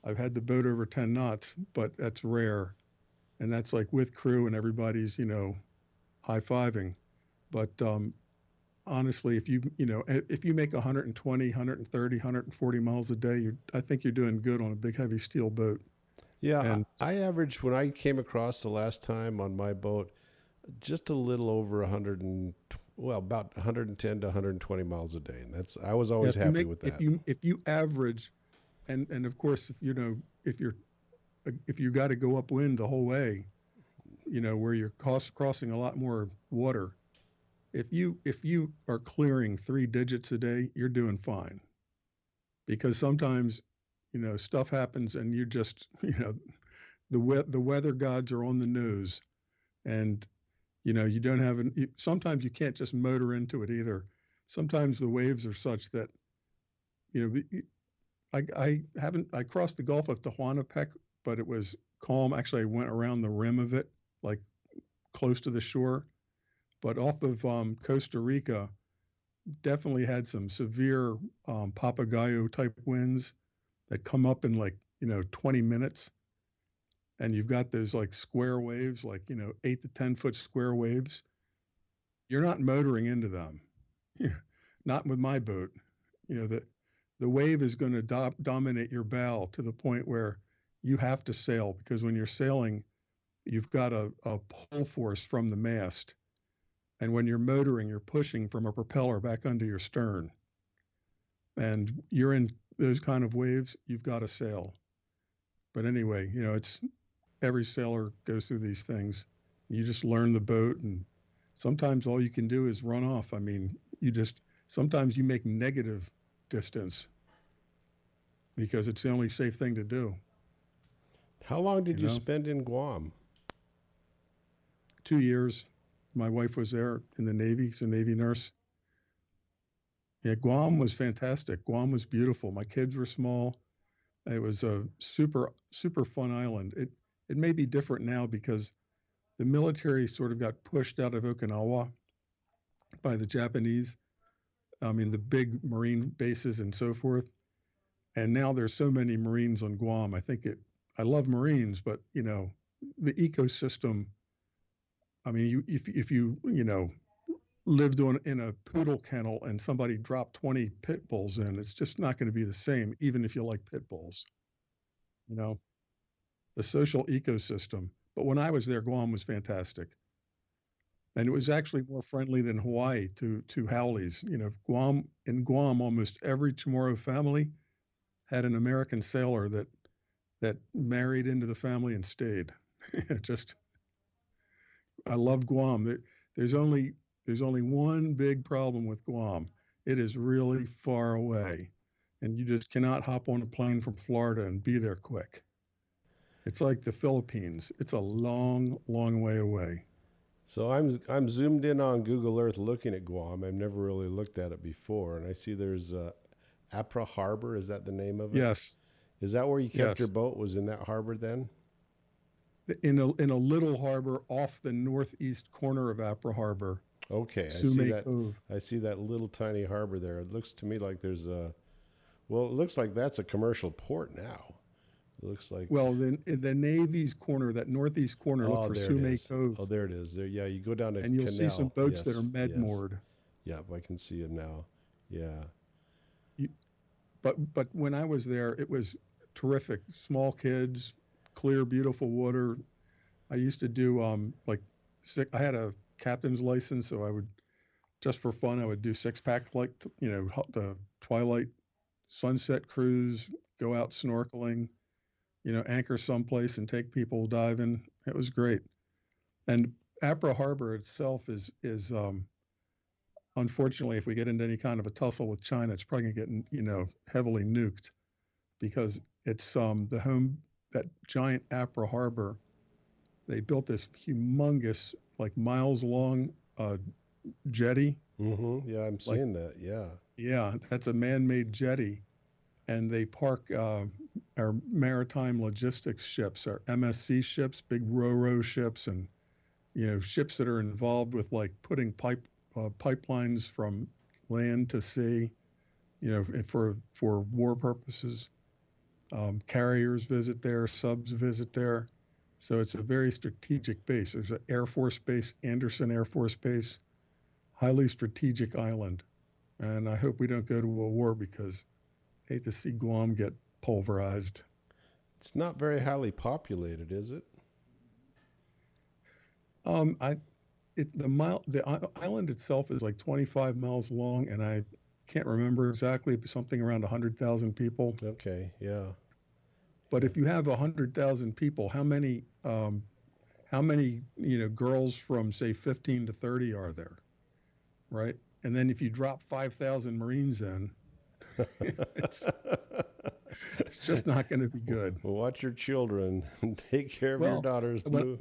I've had the boat over 10 knots, but that's rare. And that's like with crew and everybody's, high fiving. But honestly, if you make 120, 130, 140 miles a day, I think you're doing good on a big, heavy steel boat. Yeah, And I averaged when I came across the last time on my boat just a little over 100 and well about 110 to 120 miles a day, and that's I was yeah, always if you happy make, with that. if you average, and of course, if you're, if you got to go upwind the whole way, where you're crossing a lot more water. If you are clearing 3 digits a day, you're doing fine. Because sometimes, stuff happens and you just, the weather gods are on the nose, and you don't have sometimes you can't just motor into it either. Sometimes the waves are such that you know I crossed the Gulf of Tehuantepec, but it was calm. Actually, I went around the rim of it, like close to the shore. But off of Costa Rica, definitely had some severe papagayo type winds that come up in like 20 minutes, and you've got those like square waves, like 8 to 10 foot square waves. You're not motoring into them. Not with my boat. The wave is going to dominate your bow to the point where you have to sail, because when you're sailing, you've got a pull force from the mast. And when you're motoring, you're pushing from a propeller back under your stern. And you're in those kind of waves, you've got to sail. But anyway, it's every sailor goes through these things. You just learn the boat, and sometimes all you can do is run off. I mean, sometimes you make negative distance because it's the only safe thing to do, How long you did you know? spend in Guam? 2 years. My wife was there in the Navy. She's a Navy nurse. Yeah, Guam was fantastic. Guam was beautiful. My kids were small. It was a super, super fun island. It may be different now because the military sort of got pushed out of Okinawa by the Japanese. I mean, the big marine bases and so forth. And now there's so many Marines on Guam. I love Marines, but the ecosystem. I mean, if you lived in a poodle kennel and somebody dropped 20 pit bulls in, it's just not going to be the same, even if you like pit bulls. You know, the social ecosystem. But when I was there, Guam was fantastic, and it was actually more friendly than Hawaii to haoles. Guam, almost every Chamorro family had an American sailor that married into the family and stayed. Just I love Guam. There's only one big problem with Guam. It is really far away, and you just cannot hop on a plane from Florida and be there quick. It's like the Philippines. It's a long, long way away. So I'm zoomed in on Google Earth looking at Guam. I've never really looked at it before, and I see there's Apra Harbor. Is that the name of it? Yes, Is that where you kept your yes. boat? Was in that harbor then? In a little harbor off the northeast corner of Apra Harbor, Okay, I see Sume that. Cove. I see that little tiny harbor there. It looks to me like there's a. Well, it looks like that's a commercial port now. It looks like. Well, then in the Navy's corner, that northeast corner, look Oh, for there it Sume is. Oh, Cove, there it is. There, yeah. You go down a and you'll see some canal. boats that are Yes, med yes. moored. Yep, I can see it now. Yeah. You, but when I was there, it was terrific. Small kids, clear, beautiful water. I used to do like I had a captain's license, so I would just for fun I would do 6 pack, like the twilight sunset cruise, go out snorkeling, anchor someplace and take people diving. It was great. And Apra Harbor itself is unfortunately, if we get into any kind of a tussle with China, it's probably going to get heavily nuked, because it's the home that giant Apra Harbor. They built this humongous, like miles long jetty. Mm-hmm. Yeah, I'm Like, seeing that. Yeah. yeah, that's a man-made jetty, and they park our maritime logistics ships, our MSC ships, big ro-ro ships, and ships that are involved with like putting pipelines from land to sea, for war purposes. Carriers visit there, subs visit there. So it's a very strategic base. There's an Air Force Base, Anderson Air Force Base, highly strategic island. And I hope we don't go to a war, because I hate to see Guam get pulverized. It's not very highly populated, is it? I the island itself is like 25 miles long, and I can't remember exactly, but something around 100,000 people. Okay. Yeah. But Yeah. if you have 100,000 people, how many girls from say 15 to 30 are there, right? And then if you drop 5,000 Marines in, it's it's just not going to be good. Watch your children and take care of your Well, daughters. when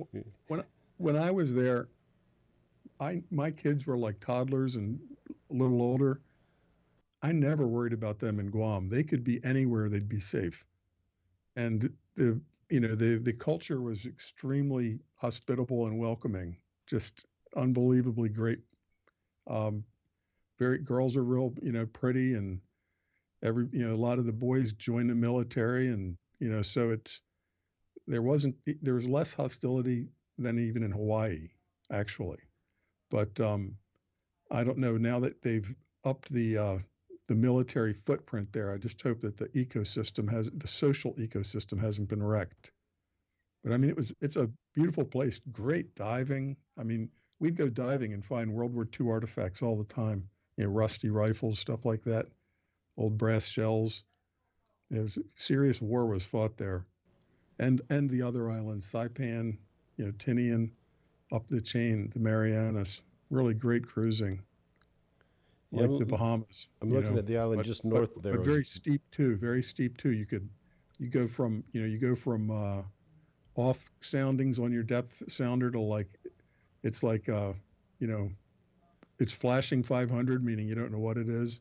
when when I was there, my kids were like toddlers and a little older. I never worried about them in Guam. They could be anywhere; they'd be safe. And the culture was extremely hospitable and welcoming. Just unbelievably great. Um, very girls are real, pretty, and a lot of the boys join the military, and so there was less hostility than even in Hawaii, actually. But I don't know now that they've upped the military footprint there. I just hope that the social ecosystem hasn't been wrecked. But I mean, it's a beautiful place, great diving. I mean, we'd go diving and find World War II artifacts all the time, rusty rifles, stuff like that, old brass shells. There was serious war was fought there, and the other islands, Saipan, Tinian, up the chain, the Marianas, really great cruising, Yeah, like the Bahamas, I'm looking at the island but just north but there. very steep too, very steep too. You go from off soundings on your depth sounder to it's like you know it's flashing 500, meaning you don't know what it is.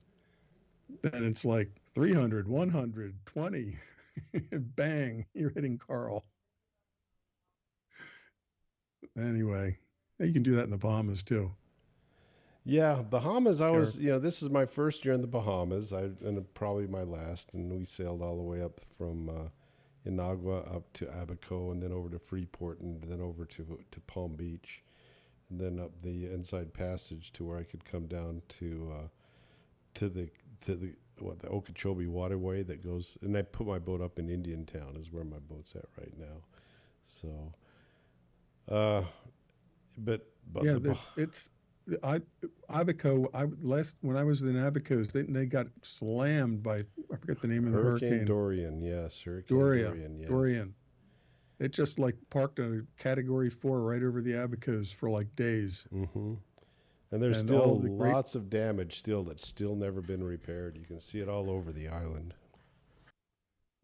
Then it's like 300, 100, 20, bang, you're hitting Carl. Anyway, you can do that in the Bahamas too. Yeah, Bahamas. I Sure. was, this is my first year in the Bahamas. And probably my last. And we sailed all the way up from Inagua up to Abaco, and then over to Freeport, and then over to Palm Beach, and then up the Inside Passage to where I could come down to the Okeechobee Waterway that goes. And I put my boat up in Indian Town, is where my boat's at right now. So, uh, but Yeah, the it's I Abaco. When I was in Abaco, they got slammed by, I forget the name of the Hurricane hurricane. Dorian, yes, Hurricane Dorian. Dorian, yes. Dorian. It just like parked a Category 4 right over the Abacos for like days, Hmm. And there's and all still of the great. lots of damage that's still never been repaired. You can see it all over the island.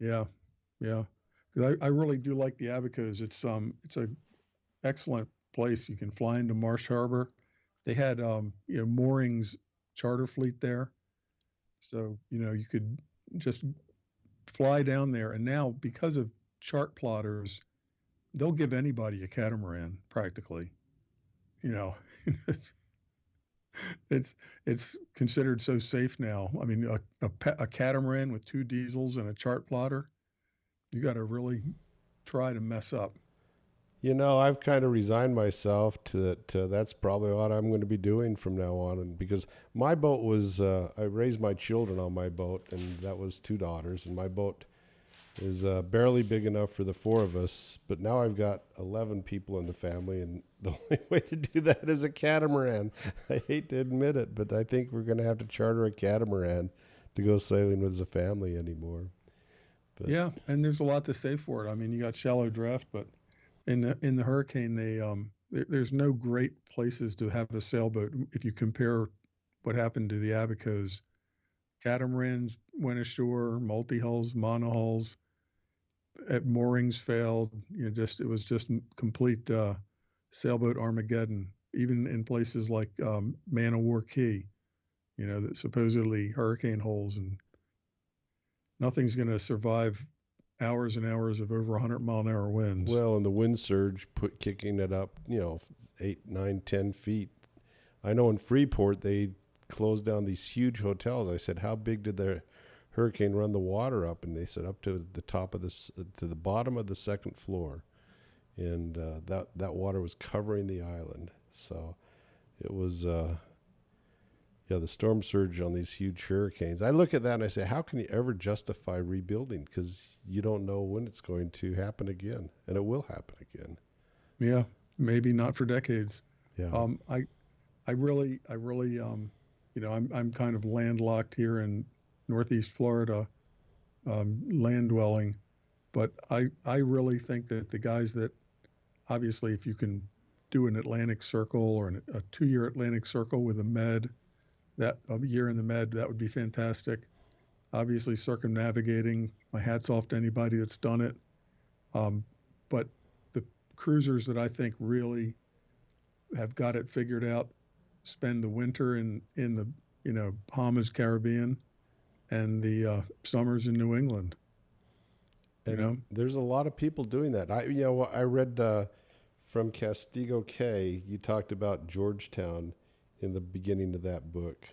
Yeah, yeah. 'Cause I really do like the Abacos. It's a excellent place. You can fly into Marsh Harbor. They had moorings charter fleet there, so you could just fly down there. And now, because of chart plotters, they'll give anybody a catamaran practically. You know, it's it's considered so safe now. I mean, a catamaran with two diesels and a chart plotter, you got to really try to mess up. I've kind of resigned myself to that. That's probably what I'm going to be doing from now on. And because my boat was, I raised my children on my boat, and that was two daughters, and my boat is barely big enough for the four of us. But now I've got 11 people in the family, and the only way to do that is a catamaran. I hate to admit it, but I think we're going to have to charter a catamaran to go sailing with as a family anymore. But Yeah, and there's a lot to say for it. I mean, you got shallow draft, but in the hurricane, there's no great places to have a sailboat if you compare what happened to the Abacos. Catamarans went ashore, multi hulls, monohulls, at moorings failed. It was just complete sailboat Armageddon. Even in places like Man o' War Key, that supposedly hurricane holes, and nothing's going to survive hours and hours of over 100-mile-an-hour winds. well, and the wind surge kicking it up, 8, 9, 10 feet. I know in Freeport they closed down these huge hotels. I said, "How big did the hurricane run the water up?" And they said up to the top of to the bottom of the second floor, and that water was covering the island. So it was, yeah, the storm surge on these huge hurricanes. I look at that and I say, how can you ever justify rebuilding? Because you don't know when it's going to happen again, and it will happen again. Yeah, maybe not for decades. Yeah. I'm kind of landlocked here in Northeast Florida, land dwelling, but I really think that the guys that, obviously, if you can do an Atlantic Circle or a 2-year Atlantic Circle with a year in the Med, that would be fantastic. Obviously, circumnavigating, my hat's off to anybody that's done it. But the cruisers that I think really have got it figured out spend the winter in the Bahamas, Caribbean, and the summers in New England. You And know, there's a lot of people doing that. I read from Castigo Cay, you talked about Georgetown in the beginning of that book,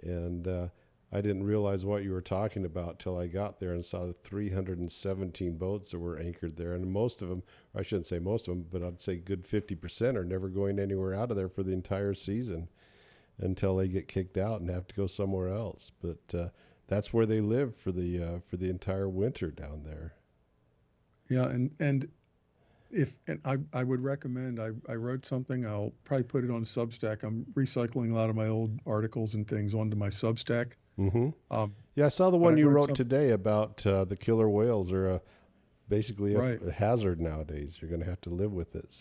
and I didn't realize what you were talking about till I got there and saw the 317 boats that were anchored there, and most of them, or I shouldn't say most of them, but I'd say good 50% are never going anywhere out of there for the entire season until they get kicked out and have to go somewhere else. But that's where they live for the entire winter down there. Yeah, and if and I would recommend I wrote something. I'll probably put it on Substack. I'm recycling a lot of my old articles and things onto my Substack. Mm-hmm. Um, Yeah, I saw the but I one you wrote wrote some today about the killer whales are basically right, a hazard nowadays. You're going to have to live with it.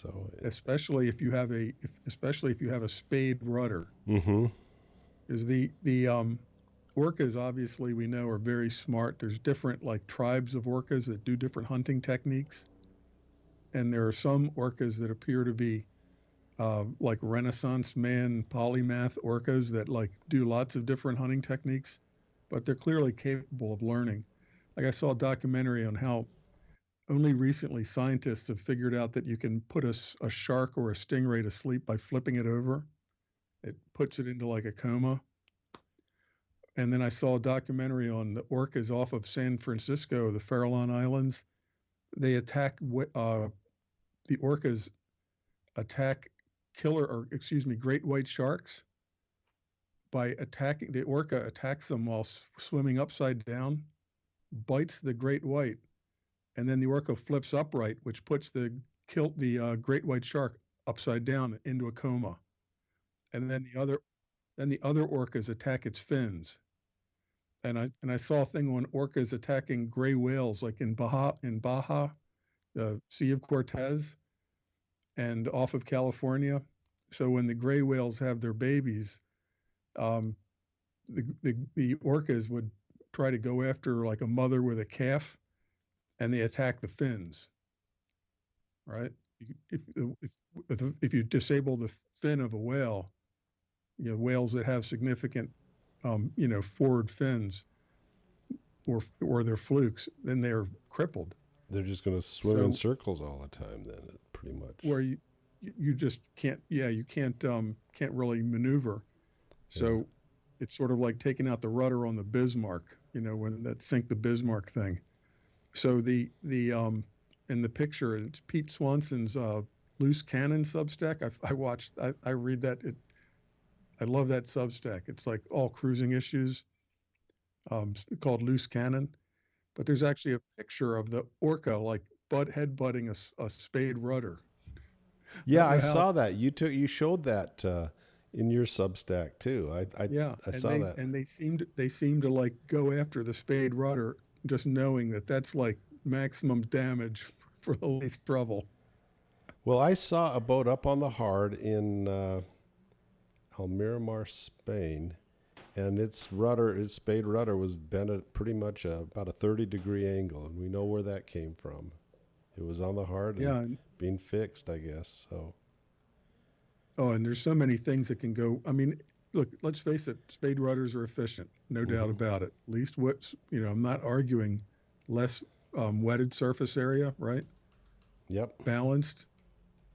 especially if you have especially if you have a spade rudder, Mm-hmm. is the orcas obviously we know are very smart. There's different like tribes of orcas that do different hunting techniques, and there are some orcas that appear to be like Renaissance man polymath orcas that like do lots of different hunting techniques, but they're clearly capable of learning. Like I saw a documentary on how only recently scientists have figured out that you can put a shark or a stingray to sleep by flipping it over. It puts it into like a coma. And then I saw a documentary on the orcas off of San Francisco, the Farallon Islands. They attack the orcas attack killer or excuse me great white sharks by attacking the orca attacks them while swimming upside down, bites the great white, and then the orca flips upright, which puts the great white shark upside down into a coma. And then the other orcas attack its fins. And I saw a thing on orcas attacking gray whales like in Baja, the Sea of Cortez, and off of California. So when the gray whales have their babies, um, the orcas would try to go after like a mother with a calf, and they attack the fins. Right? If if you disable the fin of a whale, whales that have significant forward fins or they're flukes, then they're crippled. They're just going to swim in So circles all the time. Then, pretty much. where you just can't, yeah, you can't really maneuver. Yeah. So it's sort of like taking out the rudder on the Bismarck, when that sink the Bismarck thing. So the in the picture, it's Pete Swanson's Loose Cannon Substack. I read that. I love that Substack. It's like all cruising issues, called Loose Cannon. But there's actually a picture of the orca like head butting a spade rudder. I Yeah, don't I know how. saw that. You showed that in your Substack too. Yeah, I and saw they that. and they seem to like go after the spade rudder, just knowing that that's like maximum damage for the least trouble. Well, I saw a boat up on the Hard in Almiramar, Spain, and its spade rudder was bent at pretty much about a 30-degree angle, and we know where that came from. It was on the Hard and Yeah, and being fixed, I guess. So, oh, and there's so many things that can go. I mean, look, let's face it, spade rudders are efficient, no doubt hmm about it. At least I'm not arguing less wetted surface area, right? yep, Balanced,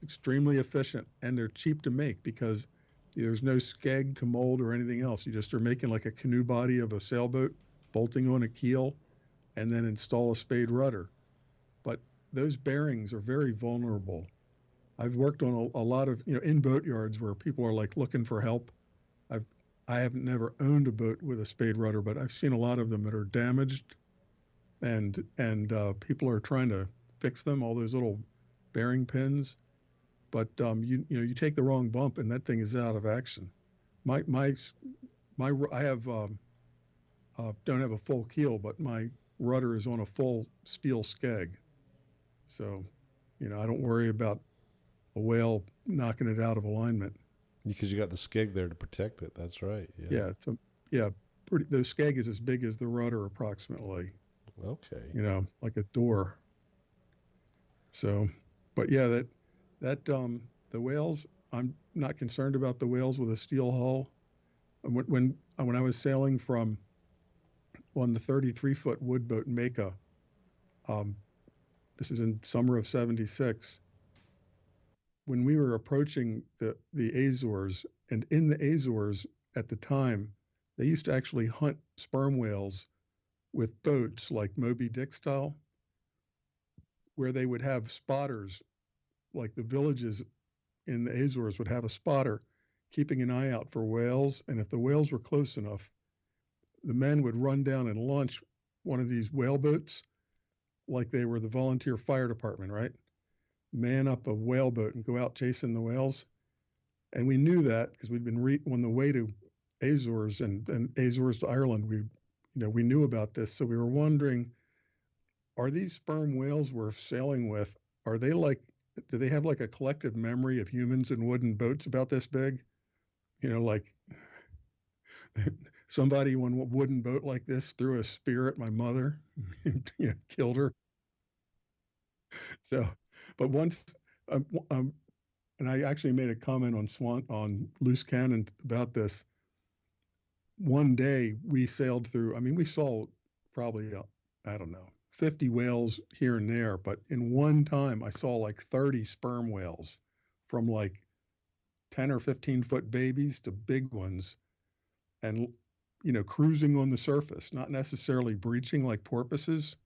extremely efficient, and they're cheap to make because there's no skeg to mold or anything else. You just are making like a canoe body of a sailboat, bolting on a keel, and then install a spade rudder. But those bearings are very vulnerable. I've worked on a lot of, in boat yards where people are like looking for help. I've I haven't never owned a boat with a spade rudder, but I've seen a lot of them that are damaged, and people are trying to fix them. All those little bearing pins, but you take the wrong bump and that thing is out of action. My my my I have don't have a full keel, but my rudder is on a full steel skeg, so I don't worry about a whale knocking it out of alignment. because you got the skeg there to protect it. That's right. Yeah. Yeah, yeah, pretty. The skeg is as big as the rudder approximately, Okay. like a door. So, but yeah, the whales. I'm not concerned about the whales with a steel hull. And when I was sailing from on the 33-foot woodboat Mecca, um, this was in summer of '76. when we were approaching the Azores, and in the Azores at the time, they used to actually hunt sperm whales with boats like Moby Dick style, where they would have spotters, like the villages in the Azores would have a spotter keeping an eye out for whales. And if the whales were close enough, the men would run down and launch one of these whale boats like they were the volunteer fire department, right? Man up a whale boat and go out chasing the whales. And we knew that because we'd been on the way to Azores and then Azores to Ireland. We knew about this, so we were wondering: are these sperm whales we're sailing with? Are they like? Do they have like a collective memory of humans in wooden boats about this big? Like somebody on a wooden boat like this threw a spear at my mother, and killed her. So, but once, um, um, and I actually made a comment on Loose Cannon about this. One day we sailed through. I mean, we saw probably I don't know 50 whales here and there, but in one time I saw like 30 sperm whales, from like 10 or 15-foot babies to big ones, and cruising on the surface, not necessarily breaching like porpoises.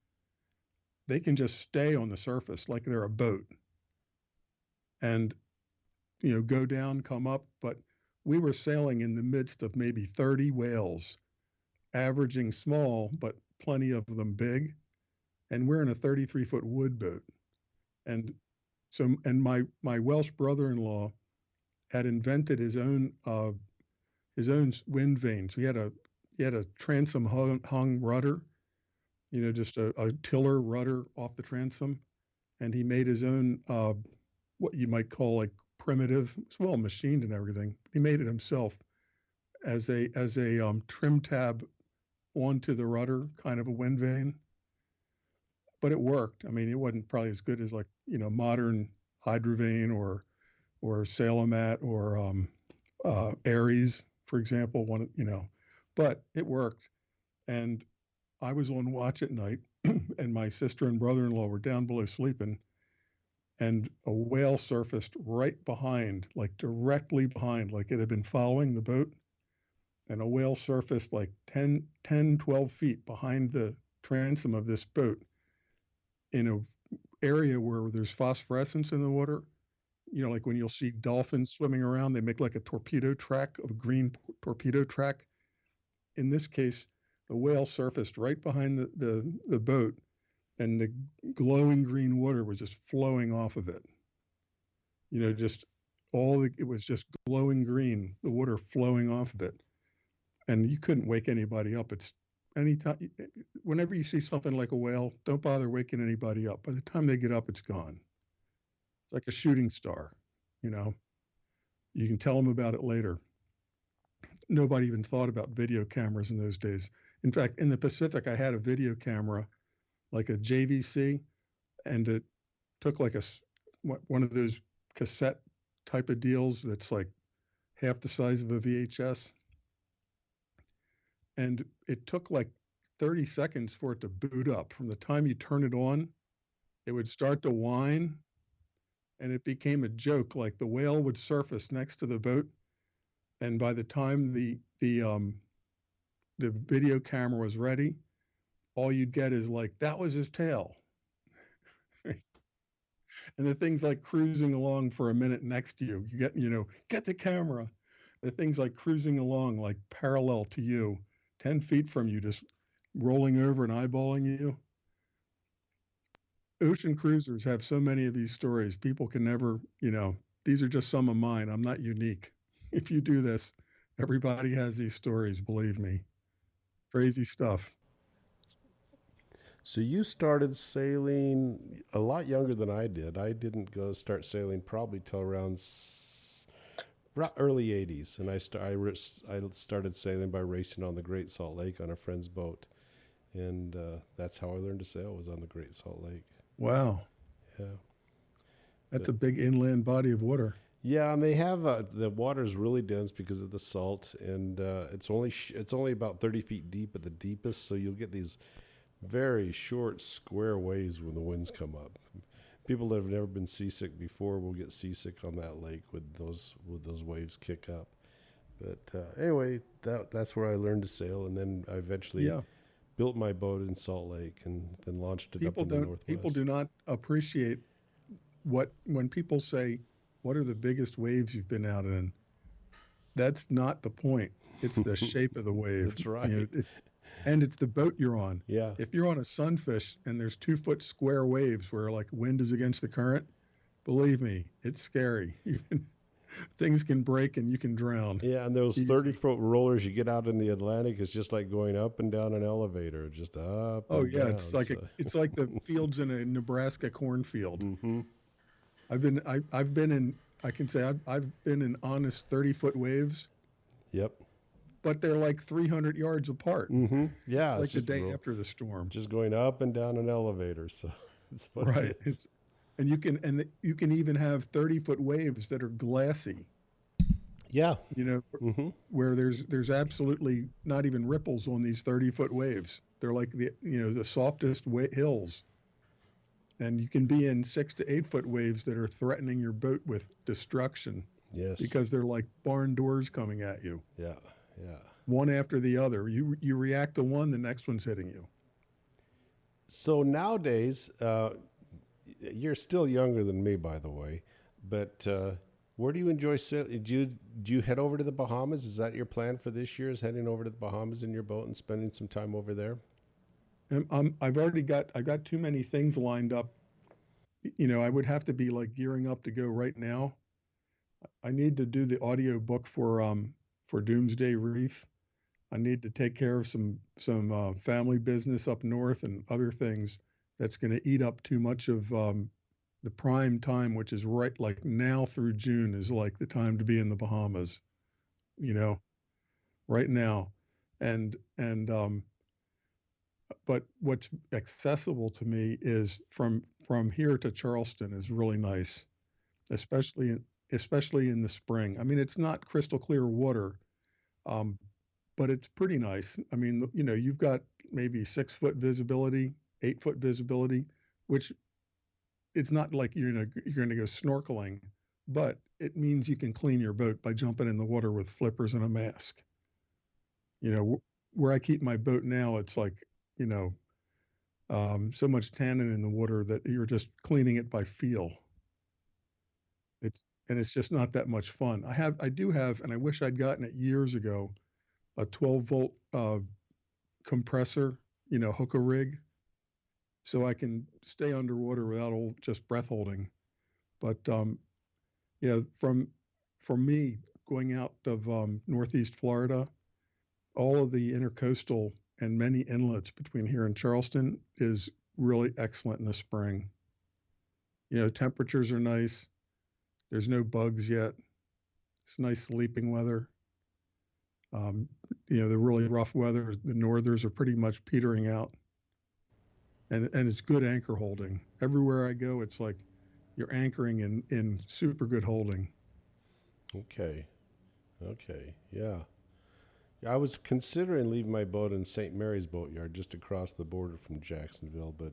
They can just stay on the surface like they're a boat, and go down, come up. But we were sailing in the midst of maybe 30 whales, averaging small, but plenty of them big. And we're in a 33-foot wood boat. And my Welsh brother-in-law had invented his own wind vanes. He had a transom hung rudder, just a tiller rudder off the transom, and he made his own what you might call like primitive. It's well machined and everything. He made it himself as a trim tab onto the rudder, kind of a wind vane. But it worked. I mean, it wasn't probably as good as like modern hydrovane or Salomat or Aries, for example. But it worked. And I was on watch at night, and my sister and brother-in-law were down below sleeping, and a whale surfaced right behind, like directly behind, like it had been following the boat. And a whale surfaced like 12 feet behind the transom of this boat in an area where there's phosphorescence in the water. Like when you'll see dolphins swimming around, they make like a torpedo track, of a green torpedo track. In this case, the whale surfaced right behind the boat, and the glowing green water was just flowing off of it. Just it was just glowing green, the water flowing off of it. And you couldn't wake anybody up. It's anytime, whenever you see something like a whale, don't bother waking anybody up. By the time they get up, it's gone. It's like a shooting star, you know. You can tell them about it later. Nobody even thought about video cameras in those days. In fact, in the Pacific, I had a video camera, like a JVC, and it took like one of those cassette type of deals that's like half the size of a VHS. And it took like 30 seconds for it to boot up. From the time you turn it on, it would start to whine, and it became a joke. Like the whale would surface next to the boat, and by the time the video camera was ready, all you'd get is like, that was his tail. And the thing's like cruising along for a minute next to you. Get the camera. The thing's like cruising along, like parallel to you, 10 feet from you, just rolling over and eyeballing you. Ocean cruisers have so many of these stories. People can never, these are just some of mine. I'm not unique. If you do this, everybody has these stories, believe me. Crazy stuff. So you started sailing a lot younger than I did. I didn't go start sailing probably till around early '80s, and I started sailing by racing on the Great Salt Lake on a friend's boat, and that's how I learned to sail, was on the Great Salt Lake. Wow. Yeah, That's but a big inland body of water. yeah, and they have the water's really dense because of the salt, and it's only about 30 feet deep at the deepest, so you'll get these very short square waves when the winds come up. People that have never been seasick before will get seasick on that lake with those waves kick up. But anyway, that's where I learned to sail, and then I eventually Yeah. built my boat in Salt Lake, and then launched it up People in the don't, people Northwest. do not appreciate when people say, what are the biggest waves you've been out in? That's not the point. It's the shape of the wave, That's right. and it's the boat you're on. Yeah. If you're on a sunfish and there's 2 foot square waves where like wind is against the current, believe me, it's scary. Things can break and you can drown Yeah, and those 30 easy. foot rollers you get out in the Atlantic is just like going up and down an elevator, just up Oh and yeah, down. So, it's like the fields in a Nebraska cornfield. hmm. I've been in, I can say I've been in honest 30-foot waves, Yep. but they're like 300 yards apart. Hmm. It's Yeah, it's like the day after the storm. just going up and down an elevator. So that's what it Right. is. You can even have 30-foot waves that are glassy, Yeah. you know, Hmm. where there's absolutely not even ripples on these 30-foot waves. They're like the softest hills, and you can be in 6 to 8 foot waves that are threatening your boat with destruction Yes. because they're like barn doors coming at you, Yeah. Yeah. one after the other. You react to one, the next one's hitting you. So nowadays, you're still younger than me, by the way, but where do you enjoy sailing? Do you head over to the Bahamas? Is that your plan for this year? Is heading over to the Bahamas in your boat and spending some time over there? And I've got too many things lined up. I would have to be like gearing up to go right now. I need to do the audio book for Doomsday Reef. I need to take care of some family business up north and other things that's going to eat up too much of the prime time, which is right like now through June is like the time to be in the Bahamas, you know, right now. And but what's accessible to me is from here to Charleston is really nice, especially especially in the spring. I mean, it's not crystal clear water, um, but it's pretty nice. I mean, you've got maybe 6 foot visibility, 8 foot visibility, which it's not like you're going to go snorkeling, but it means you can clean your boat by jumping in the water with flippers and a mask. Where I keep my boat now, it's like you know so much tannin in the water that you're just cleaning it by feel. It's just not that much fun. I do have, and I wish I'd gotten it years ago, a 12-volt compressor, hook a rig, so I can stay underwater without all just breath holding. But yeah, for me going out of Northeast Florida, all of the intercoastal and many inlets between here and Charleston is really excellent in the spring. Temperatures are nice. There's no bugs yet. It's nice sleeping weather. Um, the really rough weather, the northers are pretty much petering out, and it's good anchor holding. Everywhere I go, it's like you're anchoring in super good holding. Okay. Okay. Yeah. I was considering leaving my boat in St. Mary's Boatyard just across the border from Jacksonville, but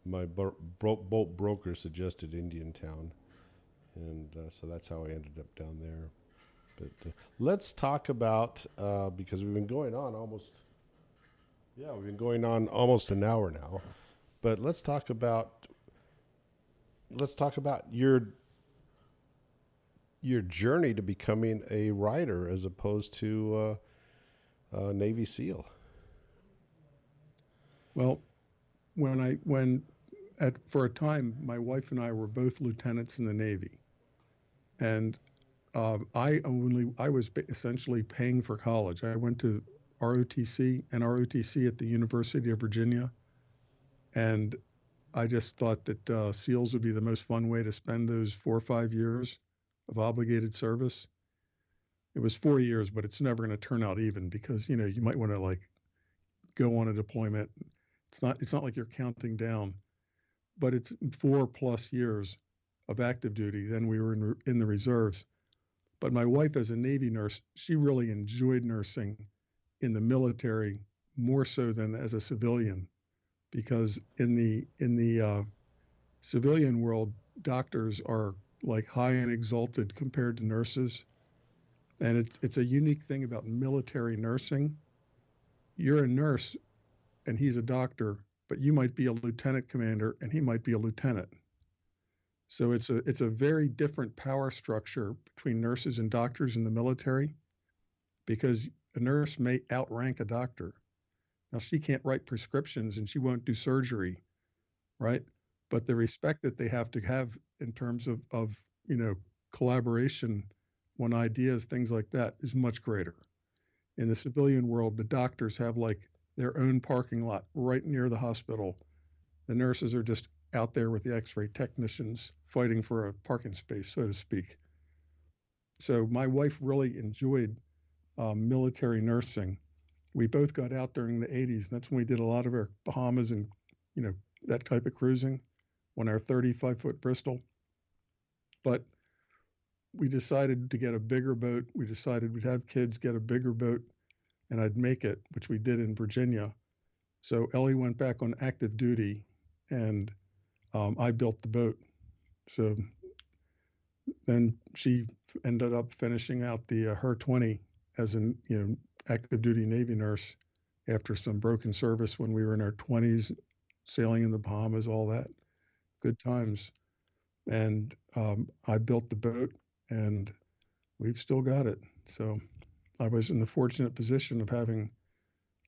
my boat broker suggested Indiantown, and so that's how I ended up down there. But let's talk about because we've been going on almost an hour now. But let's talk about your journey to becoming a writer as opposed to Navy SEAL. Well, when at for a time, my wife and I were both lieutenants in the Navy, and I was essentially paying for college. I went to ROTC at the University of Virginia, and I just thought that SEALs would be the most fun way to spend those 4 or 5 years of obligated service. It was 4 years, but it's never going to turn out even because you might want to like go on a deployment. It's not like you're counting down, but it's 4+ years of active duty. Then we were in the reserves. But my wife, as a Navy nurse, she really enjoyed nursing in the military more so than as a civilian because in the civilian world, doctors are like high and exalted compared to nurses. And it's a unique thing about military nursing. You're a nurse and he's a doctor, but you might be a lieutenant commander and he might be a lieutenant. So it's a very different power structure between nurses and doctors in the military because a nurse may outrank a doctor. Now she can't write prescriptions and she won't do surgery, right? But the respect that they have to have in terms of collaboration on ideas, things like that, is much greater. In the civilian world, the doctors have like their own parking lot right near the hospital. The nurses are just out there with the x-ray technicians fighting for a parking space, so to speak. So my wife really enjoyed military nursing. We both got out during the 80s, and that's when we did a lot of our Bahamas and, you know, that type of cruising on our 35-foot Bristol. But we decided to get a bigger boat. We decided we'd have kids, get a bigger boat, and I'd make it, which we did in Virginia. So Ellie went back on active duty, and I built the boat. So then she ended up finishing out the her 20 as an active duty Navy nurse after some broken service when we were in our 20s, sailing in the Bahamas, all that good times. And I built the boat, and we've still got it. So I was in the fortunate position of having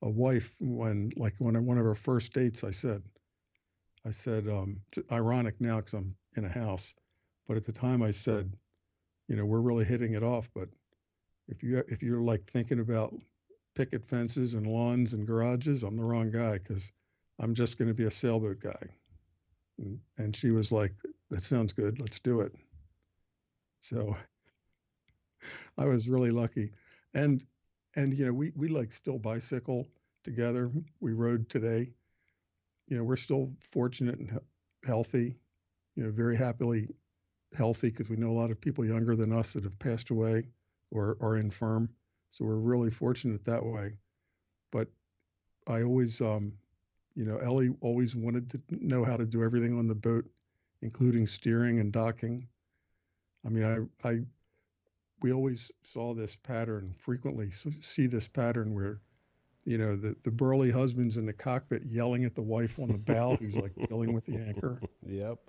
a wife when, like, when one of our first dates, I said, ironic now because I'm in a house, but at the time I said, we're really hitting it off. But if you're like thinking about picket fences and lawns and garages, I'm the wrong guy because I'm just going to be a sailboat guy. And she was like, that sounds good. Let's do it. So I was really lucky. And we like still bicycle together. We rode today. We're still fortunate and healthy, very happily healthy because we know a lot of people younger than us that have passed away or are infirm. So we're really fortunate that way. But I always, Ellie always wanted to know how to do everything on the boat, including steering and docking. I mean, we always saw this pattern, frequently see this pattern where, the burly husband's in the cockpit yelling at the wife on the bow who's like dealing with the anchor. Yep.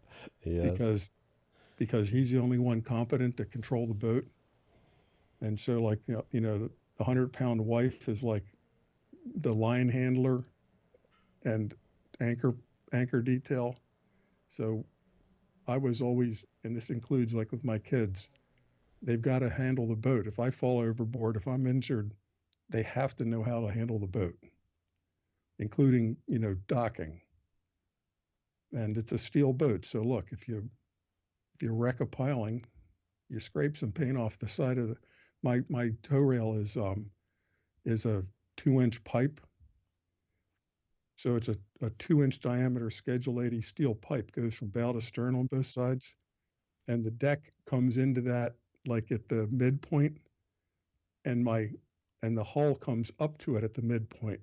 Yes. Because he's the only one competent to control the boat. And so like, the 100-pound wife is like the line handler and anchor detail. So I was always, and this includes like with my kids, they've got to handle the boat. If I fall overboard, if I'm injured, they have to know how to handle the boat, including, docking. And it's a steel boat. So look, if you wreck a piling, you scrape some paint off the side of my tow rail is a 2-inch pipe. So it's a 2-inch diameter Schedule 80 steel pipe, goes from bow to stern on both sides. And the deck comes into that like at the midpoint, and the hull comes up to it at the midpoint.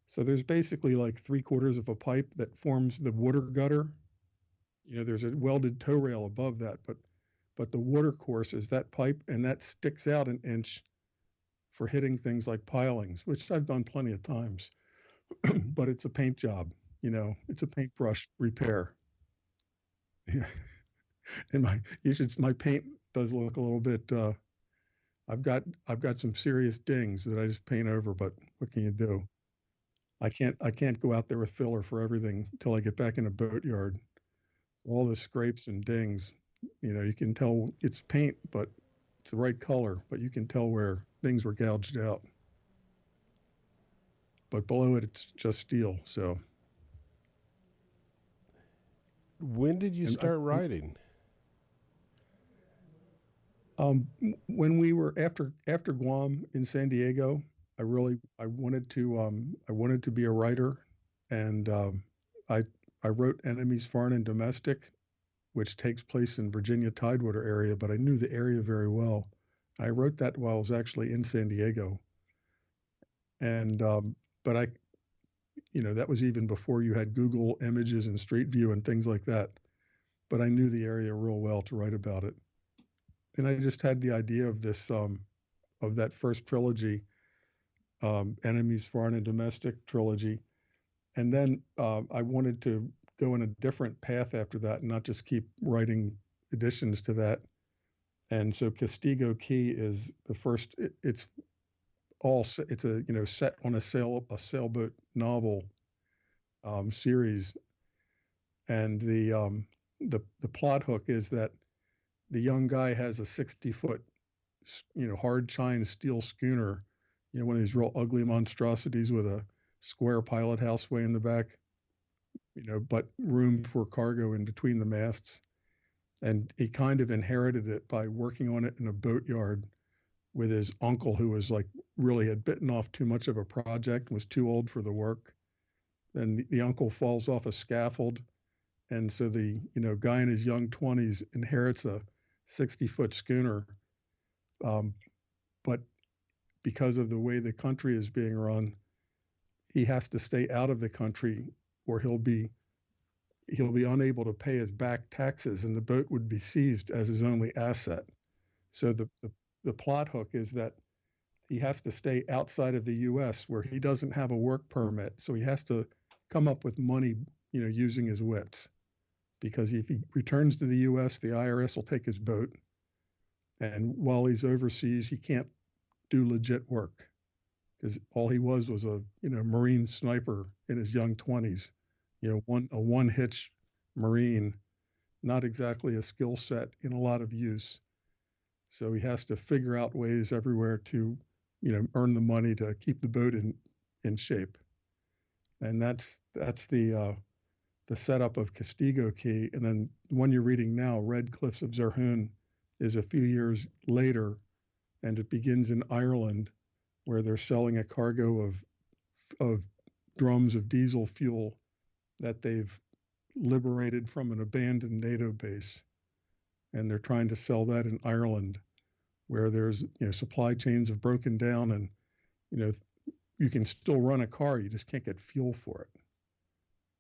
So there's basically like 3/4 of a pipe that forms the water gutter. There's a welded tow rail above that, but the water course is that pipe, and that sticks out an inch for hitting things like pilings, which I've done plenty of times. But it's a paint job, it's a paintbrush repair. And my paint does look a little bit. I've got some serious dings that I just paint over, but what can you do? I can't go out there with filler for everything until I get back in a boatyard. All the scrapes and dings, you can tell it's paint, but it's the right color, but you can tell where things were gouged out. But below it, it's just steel. So. When did you And start writing? when we were after Guam in San Diego, I wanted to be a writer, and I I wrote Enemies Foreign and Domestic, which takes place in Virginia Tidewater area, but I knew the area very well. I wrote that while I was actually in San Diego, and but that was even before you had Google Images and Street View and things like that. but I knew the area real well to write about it. And I just had the idea of this, of that first trilogy, Enemies, Foreign and Domestic trilogy. And then I wanted to go in a different path after that and not just keep writing additions to that. And so Castigo Key is the first. It's it's a set on a sailboat novel series, and the plot hook is that the young guy has a 60-foot hard chine steel schooner, one of these real ugly monstrosities with a square pilot house way in the back, but room for cargo in between the masts. And he kind of inherited it by working on it in a boatyard with his uncle, who was like really had bitten off too much of a project, was too old for the work. Then the uncle falls off a scaffold, and so the guy in his young 20s inherits a 60-foot schooner, but because of the way the country is being run, he has to stay out of the country, or he'll be unable to pay his back taxes, and the boat would be seized as his only asset. So the plot hook is that he has to stay outside of the U.S. where he doesn't have a work permit, so he has to come up with money, using his wits. Because if he returns to the U.S., the IRS will take his boat, and while he's overseas, he can't do legit work because all he was a Marine sniper in his young 20s, a one hitch Marine, not exactly a skill set in a lot of use. So he has to figure out ways everywhere to earn the money to keep the boat in shape. And that's the setup of Castigo Key. And then the one you're reading now, Red Cliffs of Zerhoon, is a few years later, and it begins in Ireland, where they're selling a cargo of drums of diesel fuel that they've liberated from an abandoned NATO base, and they're trying to sell that in Ireland, where there's supply chains have broken down, and you can still run a car, you just can't get fuel for it.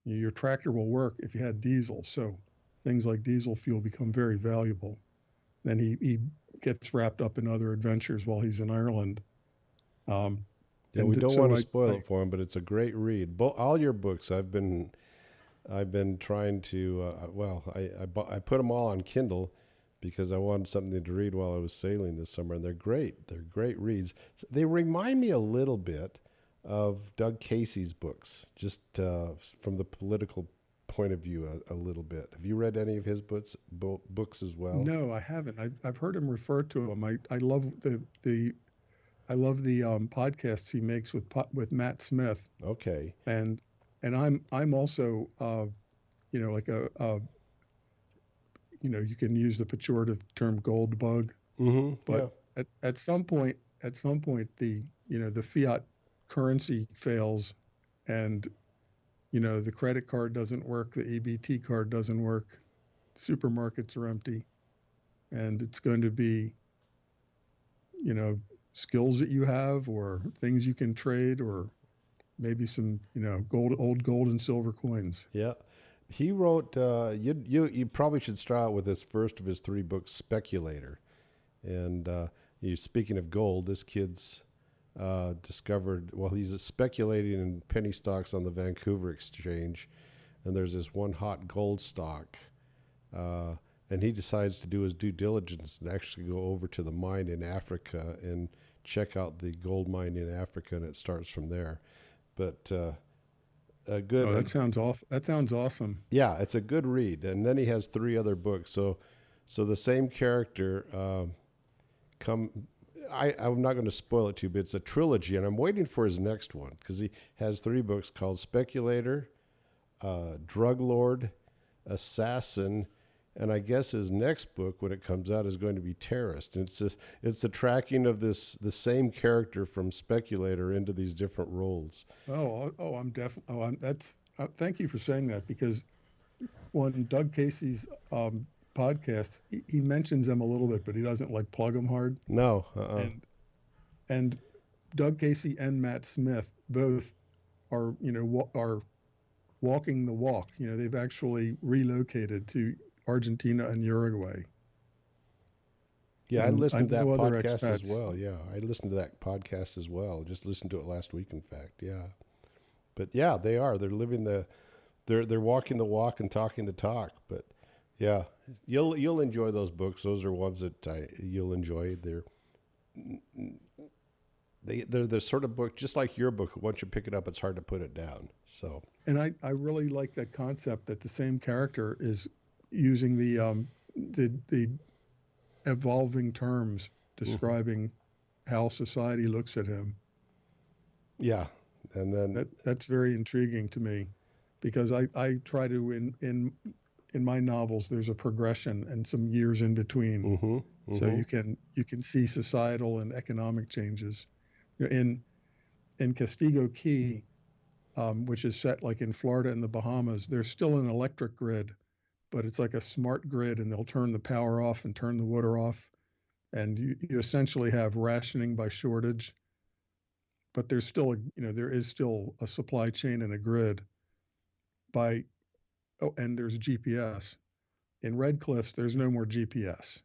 Your tractor will work if you had diesel, so things like diesel fuel become very valuable. Then he gets wrapped up in other adventures while he's in Ireland. Yeah, we don't want to spoil it for him, but it's a great read. All your books, I've been trying to. I put them all on Kindle because I wanted something to read while I was sailing this summer, and they're great. They're great reads. They remind me a little bit of Doug Casey's books, just from the political point of view, a little bit. Have you read any of his books as well? No, I haven't. I've heard him refer to them. I love the podcasts he makes with Matt Smith. Okay. And I'm also like you can use the pejorative term gold bug. Mm-hmm. But yeah. at some point the the fiat currency fails, and the credit card doesn't work, the EBT card doesn't work, supermarkets are empty, and it's going to be skills that you have or things you can trade, or maybe some old gold and silver coins. Yeah. He wrote you probably should start out with this first of his 3 books, Speculator. And speaking of gold, this kid's discovered, he's speculating in penny stocks on the Vancouver Exchange, and there's this one hot gold stock, and he decides to do his due diligence and actually go over to the mine in Africa and check out the gold mine in Africa, and it starts from there. But good. Oh, that sounds awesome. Yeah, it's a good read. And then he has 3 other books. So the same character I'm not going to spoil it to you, but it's a trilogy, and I'm waiting for his next one because he has 3 books called Speculator, Drug Lord, Assassin, and I guess his next book, when it comes out, is going to be Terrorist. And it's the tracking of the same character from Speculator into these different roles. Thank you for saying that, because on Doug Casey's podcast, he mentions them a little bit, but he doesn't plug them hard. No. And Doug Casey and Matt Smith both are walking the walk. They've actually relocated to Argentina and Uruguay. Yeah, I And I listened to that know other podcast as expats. well. Yeah, I listened to that podcast as well. Just listened to it last week, in fact. Yeah, but yeah, they are. They're living they're walking the walk and talking the talk. But yeah, you'll enjoy those books. Those are ones that you'll enjoy. They're the sort of book, just like your book. Once you pick it up, it's hard to put it down. So And I really like that concept that the same character is using the evolving terms mhm. describing how society looks at him. Yeah, and then That's very intriguing to me because I try to in my novels there's a progression and some years in between, mm-hmm, so mm-hmm. you can see societal and economic changes. In Castigo Key, which is set like in Florida and the Bahamas, there's still an electric grid, but it's like a smart grid, and they'll turn the power off and turn the water off, and you essentially have rationing by shortage. But there's still there is still a supply chain and a grid by and there's GPS. In Red Cliffs, there's no more GPS.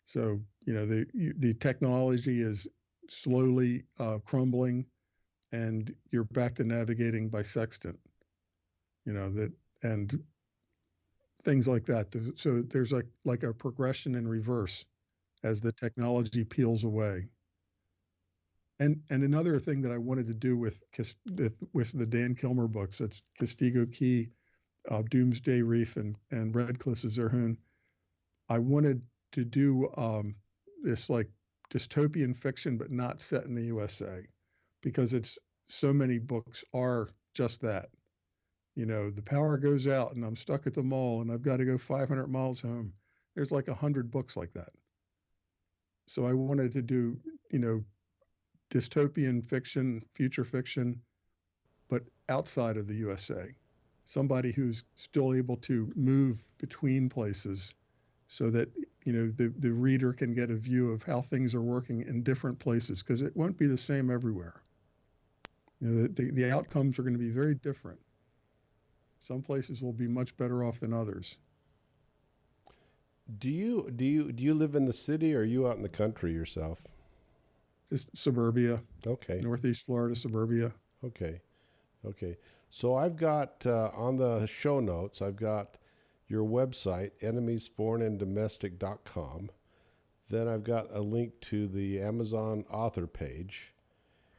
So the technology is slowly crumbling, and you're back to navigating by sextant. That and things like that. So there's like a progression in reverse as the technology peels away. And another thing that I wanted to do with the Dan Kilmer books, that's Castigo Key, Doomsday Reef, and Red Cliffs of Zerhoon. I wanted to do this like dystopian fiction, but not set in the USA, because it's so many books are just that. The power goes out and I'm stuck at the mall and I've got to go 500 miles home. There's like 100 books like that. So I wanted to do, you know, dystopian fiction, future fiction, but outside of the USA. Somebody who's still able to move between places so that the reader can get a view of how things are working in different places, because it won't be the same everywhere. The outcomes are going to be very different. Some places will be much better off than others. Do you live in the city, or are you out in the country yourself? Just suburbia, Okay, Northeast Florida suburbia. okay, okay. So I've got on the show notes, I've got your website, enemiesforeignanddomestic.com. Then I've got a link to the Amazon author page.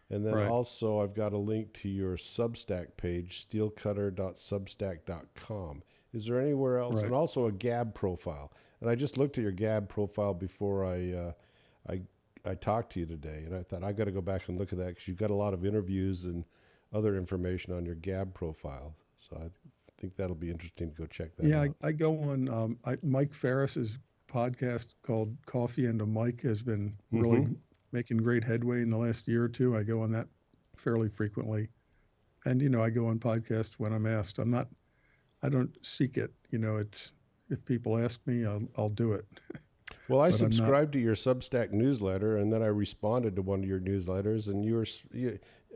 And then Right, also I've got a link to your Substack page, steelcutter.substack.com. Is there anywhere else? And right. also a Gab profile. And I just looked at your Gab profile before I I talked to you today, and I thought I got to go back and look at that because you've got a lot of interviews and other information on your Gab profile. So I think that'll be interesting to go check that Yeah, out. I go on Mike Ferris's podcast called Coffee and a Mike has been Mm-hmm. really making great headway in the last year or two. I go on that fairly frequently. And I go on podcasts when I'm asked. I don't seek it. It's if people ask me, I'll do it. Well, I But I'm not. subscribed to your Substack newsletter, and then I responded to one of your newsletters, and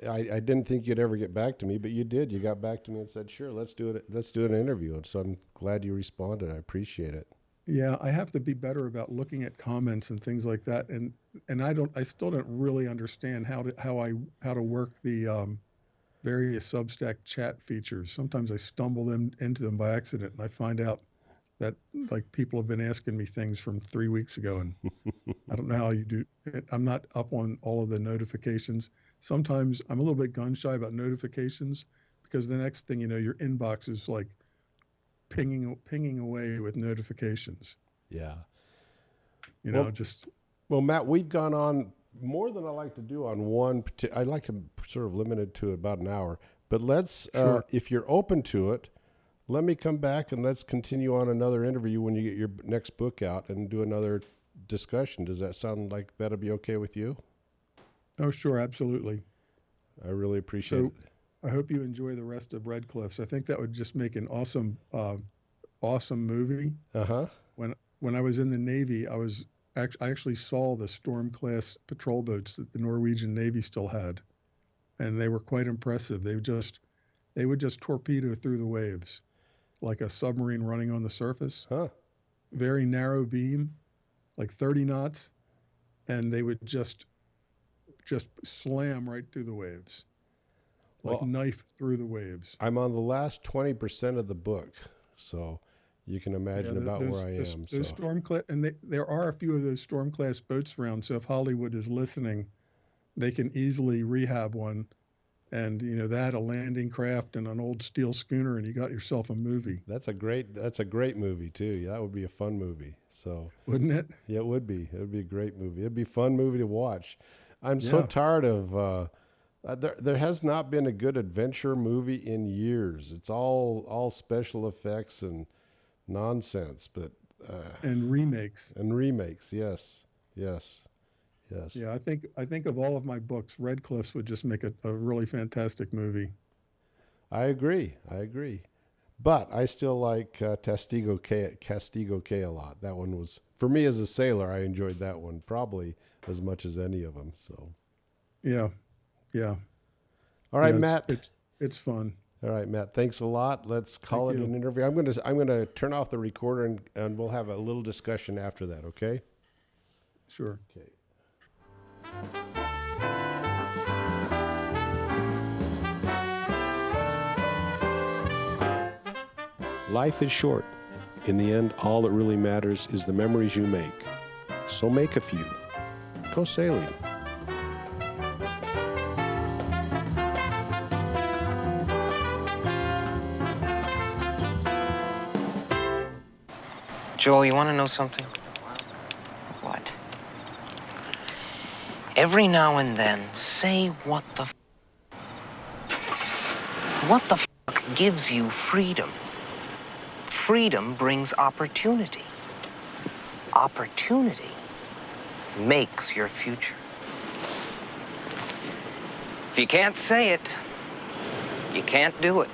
I didn't think you'd ever get back to me, but you did. You got back to me and said, "Sure, let's do it. Let's do an interview." And so I'm glad you responded. I appreciate it. Yeah, I have to be better about looking at comments and things like that. And I still don't really understand how to work the various Substack chat features. Sometimes I stumble them into them by accident, and I find out that like people have been asking me things from 3 weeks ago, and I don't know how you do it. I'm not up on all of the notifications. Sometimes I'm a little bit gun shy about notifications because the next thing you know, your inbox is like pinging away with notifications. Yeah. Well, Just well, Matt, we've gone on more than I like to do on one. I like to sort of limit it to about an hour. But sure. if you're open to it, let me come back and let's continue on another interview when you get your next book out and do another discussion. Does that sound like that'll be okay with you? Oh, sure, absolutely. I really appreciate it. So I hope you enjoy the rest of Red Cliffs. I think that would just make an awesome movie. Uh huh. When I was in the Navy, I actually saw the Storm class patrol boats that the Norwegian Navy still had, and they were quite impressive. They would just torpedo through the waves like a submarine running on the surface. Huh. Very narrow beam, like 30 knots, and they would just slam right through the waves, like Well, knife through the waves. I'm on the last 20% of the book, so you can Yeah, imagine about where I am. those So storm class, and there are a few of those storm class boats around. So if Hollywood is listening, they can easily rehab one, and a landing craft and an old steel schooner, and you got yourself a movie, that's a great movie too. Yeah, that would be a fun movie. So wouldn't it? yeah, it would be. It would be a great movie. It'd be a fun movie to watch. I'm so Yeah, tired of. There has not been a good adventure movie in years. It's all special effects and nonsense, but and remakes. and remakes. Yes, yes, yes. Yeah, I think of all of my books, Red Cliffs would just make a really fantastic movie. I agree. I agree. But I still like Castigo K a lot. That one was, for me as a sailor, I enjoyed that one probably as much as any of them. So, Yeah, yeah, all right, yeah. Matt. It's fun. All right, Matt. Thanks a lot. Let's Thank call it you. an interview. I'm gonna turn off the recorder and we'll have a little discussion after that. Okay. Sure. Okay. Life is short. In the end, all that really matters is the memories you make. So make a few. Go sailing. Joel, you want to know something? What? Every now and then, say what the gives you freedom. Freedom brings opportunity. Opportunity makes your future. If you can't say it, you can't do it.